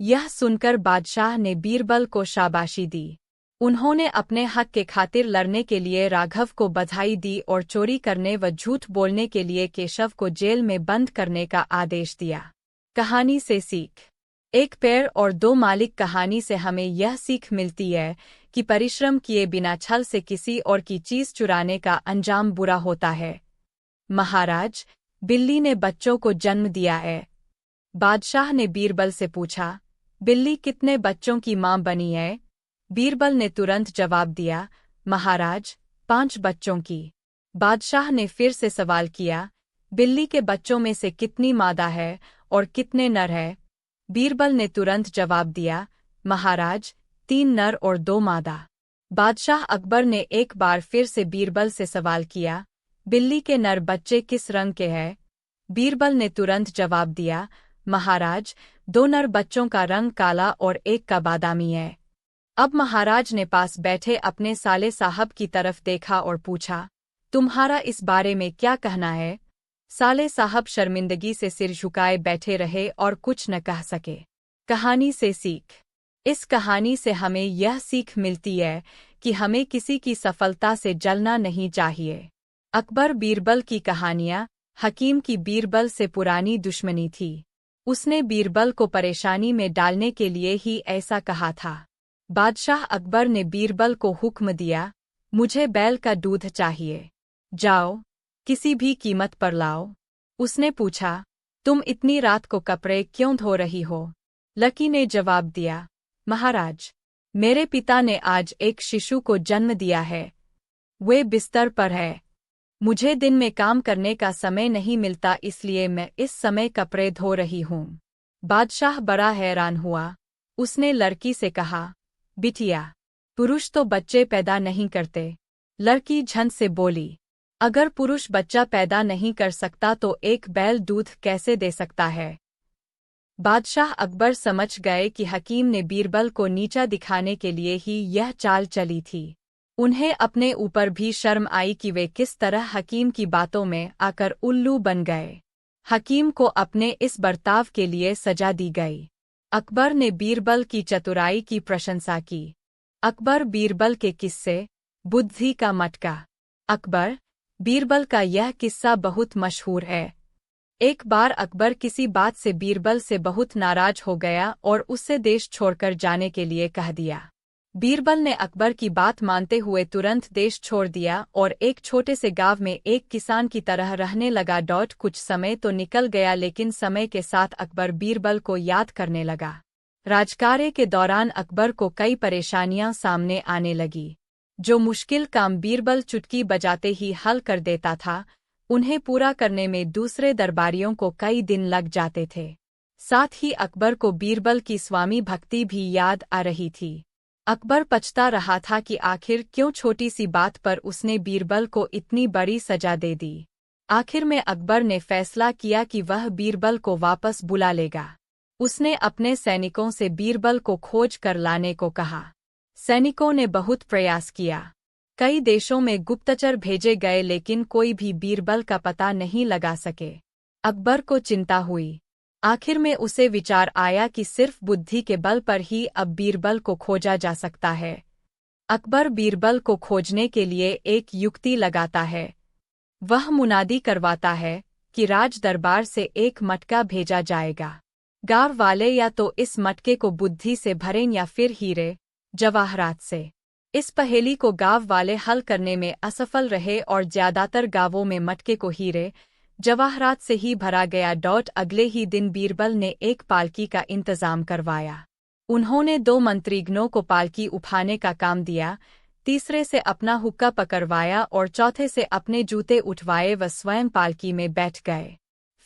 यह सुनकर बादशाह ने बीरबल को शाबाशी दी। उन्होंने अपने हक के खातिर लड़ने के लिए राघव को बधाई दी और चोरी करने व झूठ बोलने के लिए केशव को जेल में बंद करने का आदेश दिया। कहानी से सीख। एक पेड़ और दो मालिक कहानी से हमें यह सीख मिलती है कि परिश्रम किए बिना छल से किसी और की चीज चुराने का अंजाम बुरा होता है। महाराज, बिल्ली ने बच्चों को जन्म दिया है। बादशाह ने बीरबल से पूछा, बिल्ली कितने बच्चों की मां बनी है? बीरबल ने तुरंत जवाब दिया, महाराज, 5 बच्चों की। बादशाह ने फिर से सवाल किया, बिल्ली के बच्चों में से कितनी मादा है और कितने नर है? बीरबल ने तुरंत जवाब दिया, महाराज, 3 नर और 2 मादा। बादशाह अकबर ने एक बार फिर से बीरबल से सवाल किया, बिल्ली के नर बच्चे किस रंग के हैं? बीरबल ने तुरंत जवाब दिया, महाराज, 2 नर बच्चों का रंग काला और एक का बादामी है। अब महाराज ने पास बैठे अपने साले साहब की तरफ देखा और पूछा, तुम्हारा इस बारे में क्या कहना है? साले साहब शर्मिंदगी से सिर झुकाए बैठे रहे और कुछ न कह सके। कहानी से सीख। इस कहानी से हमें यह सीख मिलती है कि हमें किसी की सफलता से जलना नहीं चाहिए। अकबर बीरबल की कहानियाँ। हकीम की बीरबल से पुरानी दुश्मनी थी। उसने बीरबल को परेशानी में डालने के लिए ही ऐसा कहा था। बादशाह अकबर ने बीरबल को हुक्म दिया, मुझे बैल का दूध चाहिए। जाओ, किसी भी कीमत पर लाओ। उसने पूछा, तुम इतनी रात को कपड़े क्यों धो रही हो? लकी ने जवाब दिया, महाराज, मेरे पिता ने आज एक शिशु को जन्म दिया है। वे बिस्तर पर है। मुझे दिन में काम करने का समय नहीं मिलता, इसलिए मैं इस समय कपड़े धो रही हूँ। बादशाह बड़ा हैरान हुआ। उसने लड़की से कहा, बिटिया, पुरुष तो बच्चे पैदा नहीं करते। लड़की झंझ से बोली, अगर पुरुष बच्चा पैदा नहीं कर सकता तो एक बैल दूध कैसे दे सकता है? बादशाह अकबर समझ गए कि हकीम ने बीरबल को नीचा दिखाने के लिए ही यह चाल चली थी। उन्हें अपने ऊपर भी शर्म आई कि वे किस तरह हकीम की बातों में आकर उल्लू बन गए। हकीम को अपने इस बर्ताव के लिए सजा दी गई। अकबर ने बीरबल की चतुराई की प्रशंसा की। अकबर बीरबल के किस्से। बुद्धि का मटका। अकबर बीरबल का यह किस्सा बहुत मशहूर है। एक बार अकबर किसी बात से बीरबल से बहुत नाराज हो गया और उससे देश छोड़कर जाने के लिए कह दिया। बीरबल ने अकबर की बात मानते हुए तुरंत देश छोड़ दिया और एक छोटे से गांव में एक किसान की तरह रहने लगा। कुछ समय तो निकल गया, लेकिन समय के साथ अकबर बीरबल को याद करने लगा। राजकार्य के दौरान अकबर को कई परेशानियां सामने आने लगी। जो मुश्किल काम बीरबल चुटकी बजाते ही हल कर देता था, उन्हें पूरा करने में दूसरे दरबारियों को कई दिन लग जाते थे। साथ ही अकबर को बीरबल की स्वामी भक्ति भी याद आ रही थी। अकबर पछता रहा था कि आखिर क्यों छोटी सी बात पर उसने बीरबल को इतनी बड़ी सजा दे दी। आखिर में अकबर ने फैसला किया कि वह बीरबल को वापस बुला लेगा। उसने अपने सैनिकों से बीरबल को खोज कर लाने को कहा। सैनिकों ने बहुत प्रयास किया। कई देशों में गुप्तचर भेजे गए, लेकिन कोई भी बीरबल का पता नहीं लगा सके। अकबर को चिंता हुई। आखिर में उसे विचार आया कि सिर्फ बुद्धि के बल पर ही अब बीरबल को खोजा जा सकता है। अकबर बीरबल को खोजने के लिए एक युक्ति लगाता है। वह मुनादी करवाता है कि राज दरबार से एक मटका भेजा जाएगा। गांव वाले या तो इस मटके को बुद्धि से भरें या फिर हीरे जवाहरात से। इस पहेली को गांव वाले हल करने में असफल रहे और ज्यादातर गांवों में मटके को हीरे जवाहरात से ही भरा गया। अगले ही दिन बीरबल ने एक पालकी का इंतजाम करवाया। उन्होंने 2 मंत्रीगणों को पालकी उठाने का काम दिया, तीसरे से अपना हुक्का पकड़वाया और चौथे से अपने जूते उठवाए व स्वयं पालकी में बैठ गए।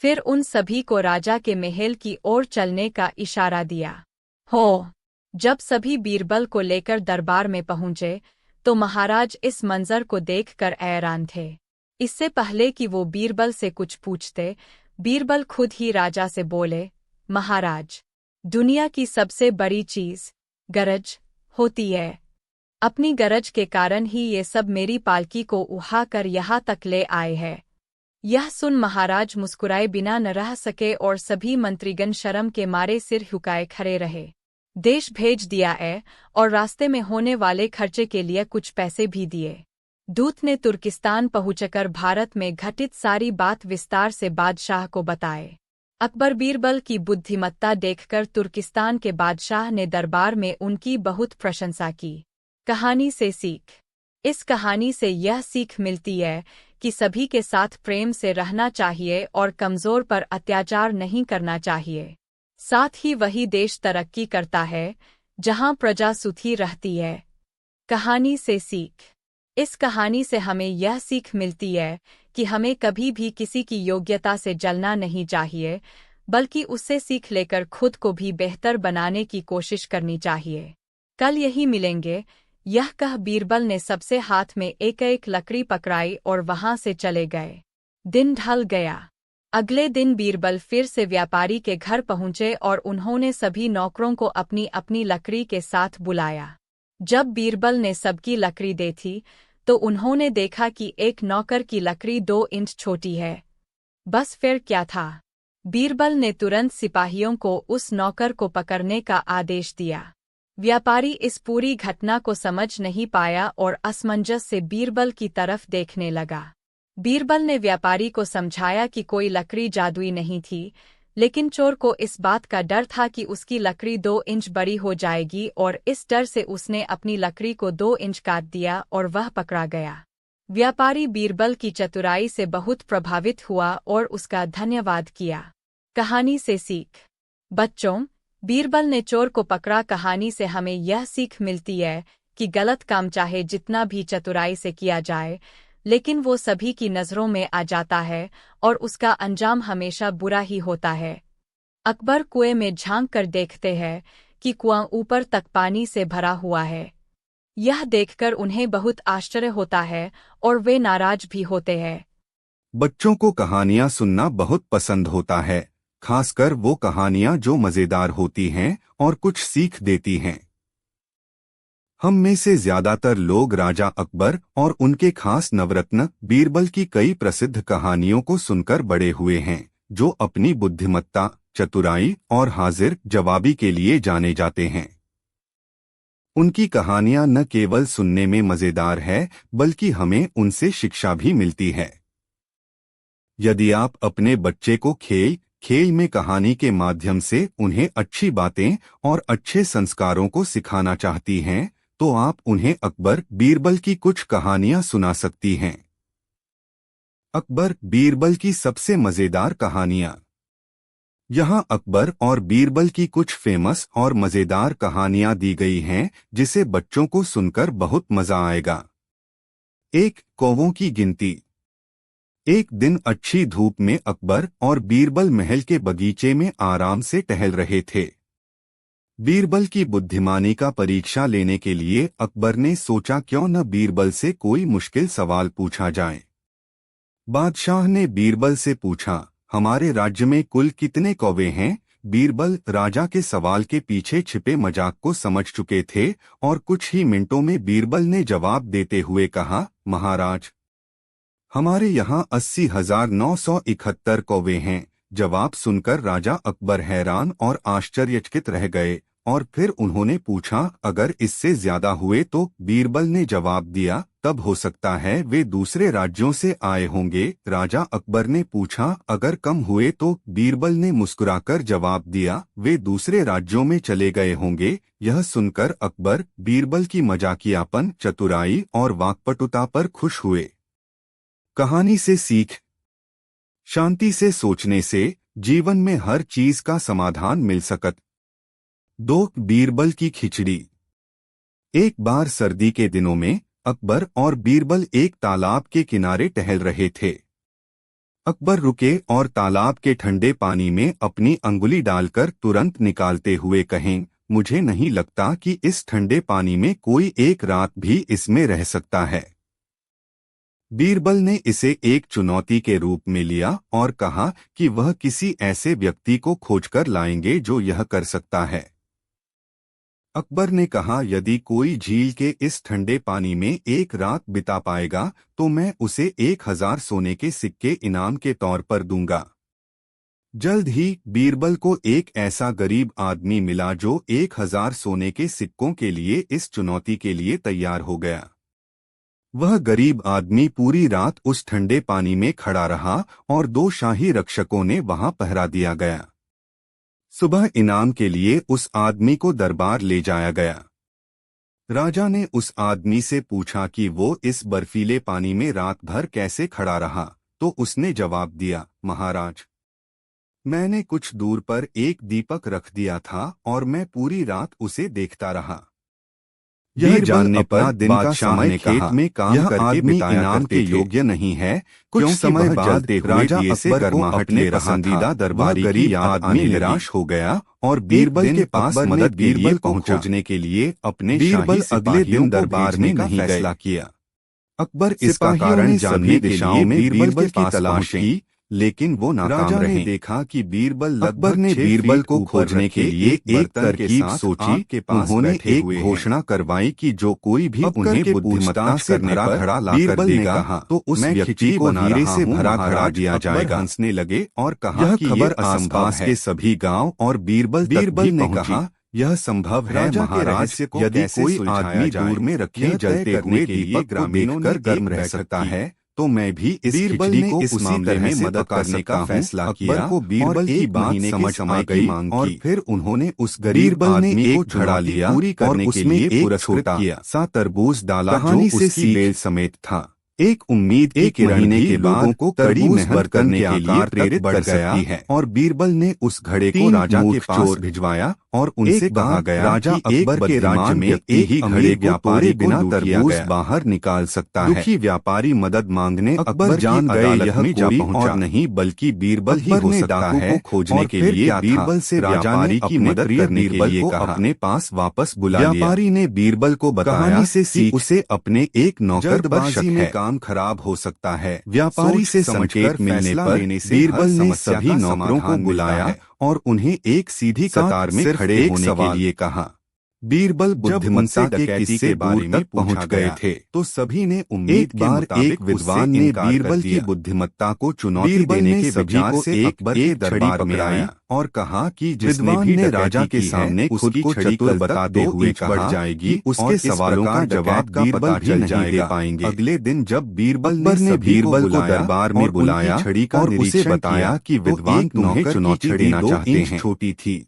फिर उन सभी को राजा के महल की ओर चलने का इशारा दिया। जब सभी बीरबल को लेकर दरबार में पहुंचे तो महाराज इस मंजर को देखकर हैरान थे। इससे पहले कि वो बीरबल से कुछ पूछते, बीरबल खुद ही राजा से बोले, महाराज, दुनिया की सबसे बड़ी चीज गरज होती है। अपनी गरज के कारण ही ये सब मेरी पालकी को उठाकर यहाँ तक ले आए हैं। यह सुन महाराज मुस्कुराए बिना न रह सके और सभी मंत्रीगण शर्म के मारे सिर झुकाए खड़े रहे। देश भेज दिया है और रास्ते में होने वाले खर्चे के लिए कुछ पैसे भी दिए। दूत ने तुर्किस्तान पहुंचकर भारत में घटित सारी बात विस्तार से बादशाह को बताए। अकबर बीरबल की बुद्धिमत्ता देखकर तुर्किस्तान के बादशाह ने दरबार में उनकी बहुत प्रशंसा की। कहानी से सीख। इस कहानी से यह सीख मिलती है कि सभी के साथ प्रेम से रहना चाहिए और कमजोर पर अत्याचार नहीं करना चाहिए। साथ ही वही देश तरक्की करता है जहां प्रजा सुखी रहती है। कहानी से सीख। इस कहानी से हमें यह सीख मिलती है कि हमें कभी भी किसी की योग्यता से जलना नहीं चाहिए, बल्कि उससे सीख लेकर खुद को भी बेहतर बनाने की कोशिश करनी चाहिए। कल यही मिलेंगे, यह कह बीरबल ने सबसे हाथ में एक एक लकड़ी पकड़ाई और वहां से चले गए। दिन ढल गया। अगले दिन बीरबल फिर से व्यापारी के घर पहुंचे और उन्होंने सभी नौकरों को अपनी अपनी लकड़ी के साथ बुलाया। जब बीरबल ने सबकी लकड़ी दे थी तो उन्होंने देखा कि एक नौकर की लकड़ी 2 इंच छोटी है। बस फिर क्या था? बीरबल ने तुरंत सिपाहियों को उस नौकर को पकड़ने का आदेश दिया। व्यापारी इस पूरी घटना को समझ नहीं पाया और असमंजस से बीरबल की तरफ देखने लगा। बीरबल ने व्यापारी को समझाया कि कोई लकड़ी जादुई नहीं थी, लेकिन चोर को इस बात का डर था कि उसकी लकड़ी 2 इंच बड़ी हो जाएगी और इस डर से उसने अपनी लकड़ी को 2 इंच काट दिया और वह पकड़ा गया। व्यापारी बीरबल की चतुराई से बहुत प्रभावित हुआ और उसका धन्यवाद किया। कहानी से सीख। बच्चों, बीरबल ने चोर को पकड़ा कहानी से हमें यह सीख मिलती है कि गलत काम चाहे जितना भी चतुराई से किया जाए, लेकिन वो सभी की नज़रों में आ जाता है और उसका अंजाम हमेशा बुरा ही होता है। अकबर कुएं में झांक कर देखते हैं कि कुआं ऊपर तक पानी से भरा हुआ है। यह देखकर उन्हें बहुत आश्चर्य होता है और वे नाराज भी होते हैं। बच्चों को कहानियां सुनना बहुत पसंद होता है, खासकर वो कहानियां जो मजेदार होती हैं और कुछ सीख देती हैं। हम में से ज्यादातर लोग राजा अकबर और उनके खास नवरत्न बीरबल की कई प्रसिद्ध कहानियों को सुनकर बड़े हुए हैं, जो अपनी बुद्धिमत्ता, चतुराई और हाजिर जवाबी के लिए जाने जाते हैं। उनकी कहानियां न केवल सुनने में मजेदार है, बल्कि हमें उनसे शिक्षा भी मिलती है। यदि आप अपने बच्चे को खेल में कहानी के माध्यम से उन्हें अच्छी बातें और अच्छे संस्कारों को सिखाना चाहती हैं, तो आप उन्हें अकबर बीरबल की कुछ कहानियां सुना सकती हैं। अकबर बीरबल की सबसे मजेदार कहानियां। यहाँ अकबर और बीरबल की कुछ फेमस और मजेदार कहानियां दी गई हैं, जिसे बच्चों को सुनकर बहुत मजा आएगा। 1. कौवों की गिनती। एक दिन अच्छी धूप में अकबर और बीरबल महल के बगीचे में आराम से टहल रहे थे। बीरबल की बुद्धिमानी का परीक्षा लेने के लिए अकबर ने सोचा क्यों न बीरबल से कोई मुश्किल सवाल पूछा जाए। बादशाह ने बीरबल से पूछा, हमारे राज्य में कुल कितने कौवे हैं? बीरबल राजा के सवाल के पीछे छिपे मजाक को समझ चुके थे और कुछ ही मिनटों में बीरबल ने जवाब देते हुए कहा, महाराज, हमारे यहाँ 80,971 कौवे हैं। जवाब सुनकर राजा अकबर हैरान और आश्चर्यचकित रह गए और फिर उन्होंने पूछा, अगर इससे ज्यादा हुए तो? बीरबल ने जवाब दिया, तब हो सकता है वे दूसरे राज्यों से आए होंगे। राजा अकबर ने पूछा, अगर कम हुए तो? बीरबल ने मुस्कुराकर जवाब दिया, वे दूसरे राज्यों में चले गए होंगे। यह सुनकर अकबर बीरबल की मजाकियापन, चतुराई और वाक्पटुता पर खुश हुए। कहानी से सीख। शांति से सोचने से जीवन में हर चीज का समाधान मिल सकत। 2. बीरबल की खिचड़ी। एक बार सर्दी के दिनों में अकबर और बीरबल एक तालाब के किनारे टहल रहे थे। अकबर रुके और तालाब के ठंडे पानी में अपनी अंगुली डालकर तुरंत निकालते हुए कहें, मुझे नहीं लगता कि इस ठंडे पानी में कोई एक रात भी इसमें रह सकता है। बीरबल ने इसे एक चुनौती के रूप में लिया और कहा कि वह किसी ऐसे व्यक्ति को खोजकर लाएंगे जो यह कर सकता है। अकबर ने कहा, यदि कोई झील के इस ठंडे पानी में एक रात बिता पाएगा तो मैं उसे 1000 सोने के सिक्के इनाम के तौर पर दूंगा। जल्द ही बीरबल को एक ऐसा गरीब आदमी मिला जो 1000 सोने के सिक्कों के लिए इस चुनौती के लिए तैयार हो गया। वह गरीब आदमी पूरी रात उस ठंडे पानी में खड़ा रहा और 2 शाही रक्षकों ने वहां पहरा दिया गया। सुबह इनाम के लिए उस आदमी को दरबार ले जाया गया। राजा ने उस आदमी से पूछा कि वो इस बर्फीले पानी में रात भर कैसे खड़ा रहा, तो उसने जवाब दिया, महाराज, मैंने कुछ दूर पर एक दीपक रख दिया था और मैं पूरी रात उसे देखता रहा। यह जानने पर बादशाह ने खेत में काम करके इनाम के योग्य नहीं है। कुछ समय बाद राजा अकबर को अपने पसंदीदा दरबारी गरीब आदमी निराश हो गया और बीरबल के पास मदद बीरबल को खोजने के लिए अपने बीरबल अगले दिन दरबार में नहीं फैसला किया। अकबर इसका कारण जानने दिशाओं में बीरबल की तलाश की, लेकिन वो नाकाम रहे। राजा ने देखा कि बीरबल अकबर ने बीरबल को खोजने के लिए एक तरकीब सोची के पास उन्होंने एक घोषणा करवाई कि जो कोई भी उन्हें बुद्धिमत्ता से भरा घड़ा लाकर देगा तो उस व्यक्ति को हीरे से भरा घड़ा दिया जाएगा। हंसने लगे और कहा कि खबर आसपास के सभी गांव और बीरबल ने कहा, यह संभव है महाराज, यदि कोई आदमी दूर में रखे जलते हुए दीपक को देखकर गर्म रह सकता है तो मैं भी इस खिचड़ी को इस मामले में मदद करने का फैसला किया। को बीरबल की बात समझ आ गई और फिर उन्होंने उस गरीब आदमी को छुड़ा लिया और उसमें एक पुरस्कृत किया सा तरबूज डाला जो उसकी बेल समेत था। एक उम्मीद एक किरणने के लोगों को कड़ी मेहनत करने के लिए प्रेरित बढ़ सकती है और बीरबल ने उस घड़े को राजा के पास भिजवाया और उनसे कहा गया, राजा अकबर के राज्य में एक ही घड़े व्यापारी बिना तरबूज बाहर निकाल सकता है। दुखी व्यापारी मदद मांगने अकबर जान गए यह कोई और नहीं बल्कि बीरबल ही हो सकता है। खोजने के लिए बीरबल से राजा ने की मदद करने के लिए अपने पास वापस बुला लिया। व्यापारी ने बीरबल को बताया से उसे अपने एक नौकर बाजी में काम खराब हो सकता है। व्यापारी से संकेत मिलने पर बीरबल ने सभी नौकरों को बुलाया और उन्हें एक सीधी कतार में खड़े होने के लिए कहा। बीरबल बुद्धिमत्ता के किस्से बारे में पहुंच गए थे तो सभी ने उम्मीद के मुताबिक एक विद्वान ने बीरबल की बुद्धिमत्ता को चुनौती देने के विचार से अकबर के दरबार में आया और कहा कि विद्वान ने राजा के सामने खुद को चतुर बताते हुए बढ़ जाएगी, उसके सवालों का जवाब बीरबल भी नहीं दे पाएंगे। अगले दिन जब बीरबल ने बीरबल को दरबार में बुलाया और उसे बताया कि विद्वान तुम्हें चुनौती देना चाहते हैं। छोटी थी।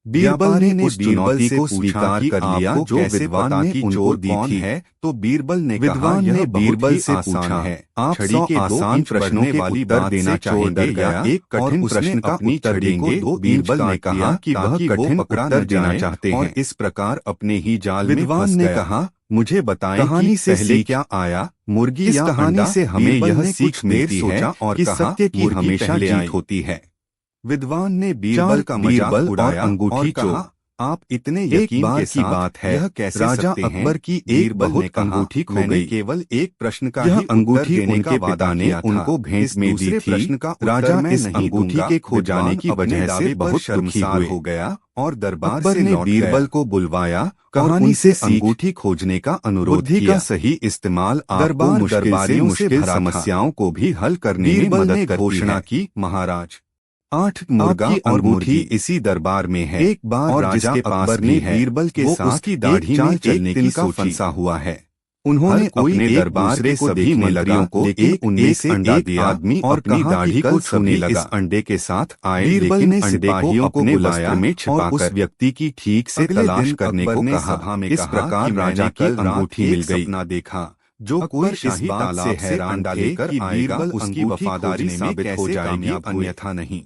बीरबल ने उस चुनौती को स्वीकार कर लिया जो विद्वान ने उनको दी थी। तो बीरबल ने विद्वान ने बीरबल से पूछा है, आप 100 आसान प्रश्नों के वाली उत्तर देना चाहेंगे या एक कठिन प्रश्न का उत्तर देंगे? तो बीरबल ने कहा कि वह कठिन उत्तर देना चाहते हैं और इस प्रकार अपने ही जाल में विद्वान ने कहा, मुझे बताएं कहानी से पहले क्या आया, मुर्गी या कहानी से हमें यह सीख मिलती है कि सत्य की हमेशा जीत होती है। विद्वान ने बीरबल का मजाक उड़ाया अंगूठी कहा, आप इतने यकीन की बात है यह कैसे राजा अकबर की एक बहुत अंगूठी खो गई। केवल एक प्रश्न का ही अंगूठी उनके पिता ने उनको भेंट में दी थी। प्रश्न का राजा इस अंगूठी के खो जाने की वजह से बहुत शर्मसार हो गया और दरबार से ने बीरबल को बुलवाया, कहानी से अंगूठी खोजने का अनुरोध किया। सही इस्तेमाल आपको मुश्किल समस्याओं को भी हल करने में मदद करती है। घोषणा की, महाराज 8 मुर्गा और मुर्गी इसी दरबार में है। एक बार राजा अकबर ने बीरबल के साथ उसकी दाढ़ी में चलने की फंसा हुआ है। उन्होंने अपने दरबार के सभी मंत्रियों को एक 19 अंडा दिया आदमी और अपनी दाढ़ी को छूने लगा। इस अंडे के साथ आए बीरबल ने सिपाहियों को बुलाया और उस व्यक्ति की ठीक से तलाश करने को कहा। इस प्रकार राजा की अंगूठी मिल गई। सपना देखा जो कोई इस बात से हैरान लेकर आएगा उसकी वफादारी साबित हो जाएगी, अन्यथा नहीं।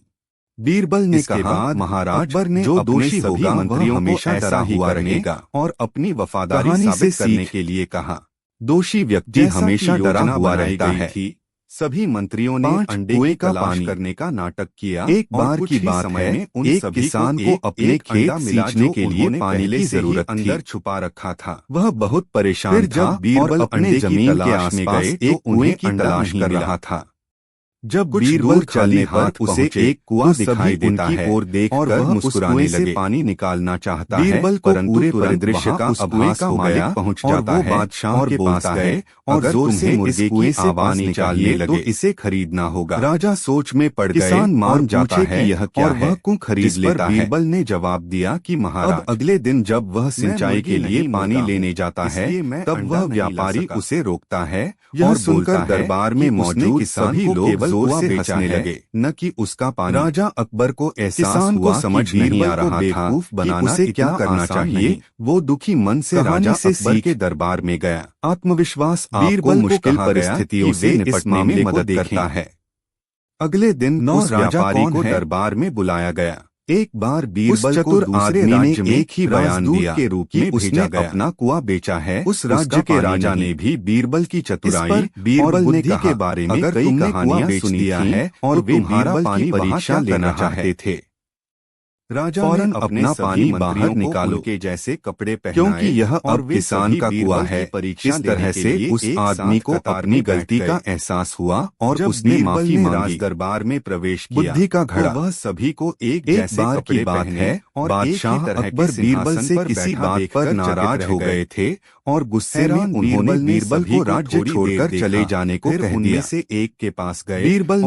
बीरबल ने कहा, महाराज अकबर ने जो दोषी होगा मंत्रियों हमेशा ऐसा हुआ रहेगा और अपनी वफादारी साबित करने के लिए कहा। दोषी व्यक्ति हमेशा डरा हुआ रहता है। सभी मंत्रियों ने अंडे की तलाश करने का नाटक किया। एक बार की बात है, एक किसान को अपने खेत सींचने के लिए पानी की जरूरत थी। अंदर छुपा रखा था। वह बहुत परेशान था। बीरबल अपने जमीन के आस में गए तो उन्हें की तलाश कर रहा था। जब बीरबल चलने पर उसे एक कुआं दिखाई देता है और वह मुस्कुराने लगे पानी निकालना चाहता है, परंतु पूरे परिदृश्य का आभास हो गया पहुंच जाता है बादशाह के पास गए और जोर से मुर्गे की आवाज निकालने लगे, तो इसे खरीदना होगा। राजा सोच में पड़ गए, किसान मान जाता है यह क्या है, वह क्यों खरीद लेता है। बीरबल ने जवाब दिया कि महाराज, अगले दिन जब वह सिंचाई के लिए पानी लेने जाता है तब वह व्यापारी उसे रोकता है और सुनकर दरबार में मौजूद सभी लोग जोर से हंसने लगे, न कि उसका पानी। राजा अकबर को एहसास हुआ समझ नहीं आ रहा था कि उसे क्या करना चाहिए। वो दुखी मन से राजा अकबर के दरबार में गया। आत्मविश्वास आपको मुश्किल परिस्थितियों से निपटने में मदद करता है। अगले दिन उस व्यापारी को दरबार में बुलाया गया। एक बार बीरबल को दूसरे राज्य में एक ही बयान दिया के रूप में उसने अपना कुआं बेचा है। उस राज्य के राजा ने भी बीरबल की चतुराई, बीरबल ने कहा के बारे में कई कहानियां सुनी है और वे बीरबल की परीक्षा लेना चाहते थे। राजा फौरन अपना पानी बाहर निकालो के जैसे कपड़े पहनाए, क्योंकि यह अब किसान का कुआं है। इस तरह से उस आदमी को अपनी गलती का एहसास हुआ और उसने माफी मांगी। दरबार में प्रवेश किया। बुद्धि का घड़ा, वह सभी को एक बार की बात है और बादशाह अकबर बीरबल से किसी बात पर नाराज हो गए थे और गुस्से में उन्होंने बीरबल को राज्य छोड़कर चले जाने को कह दिया। उनमें से एक के पास गए। बीरबल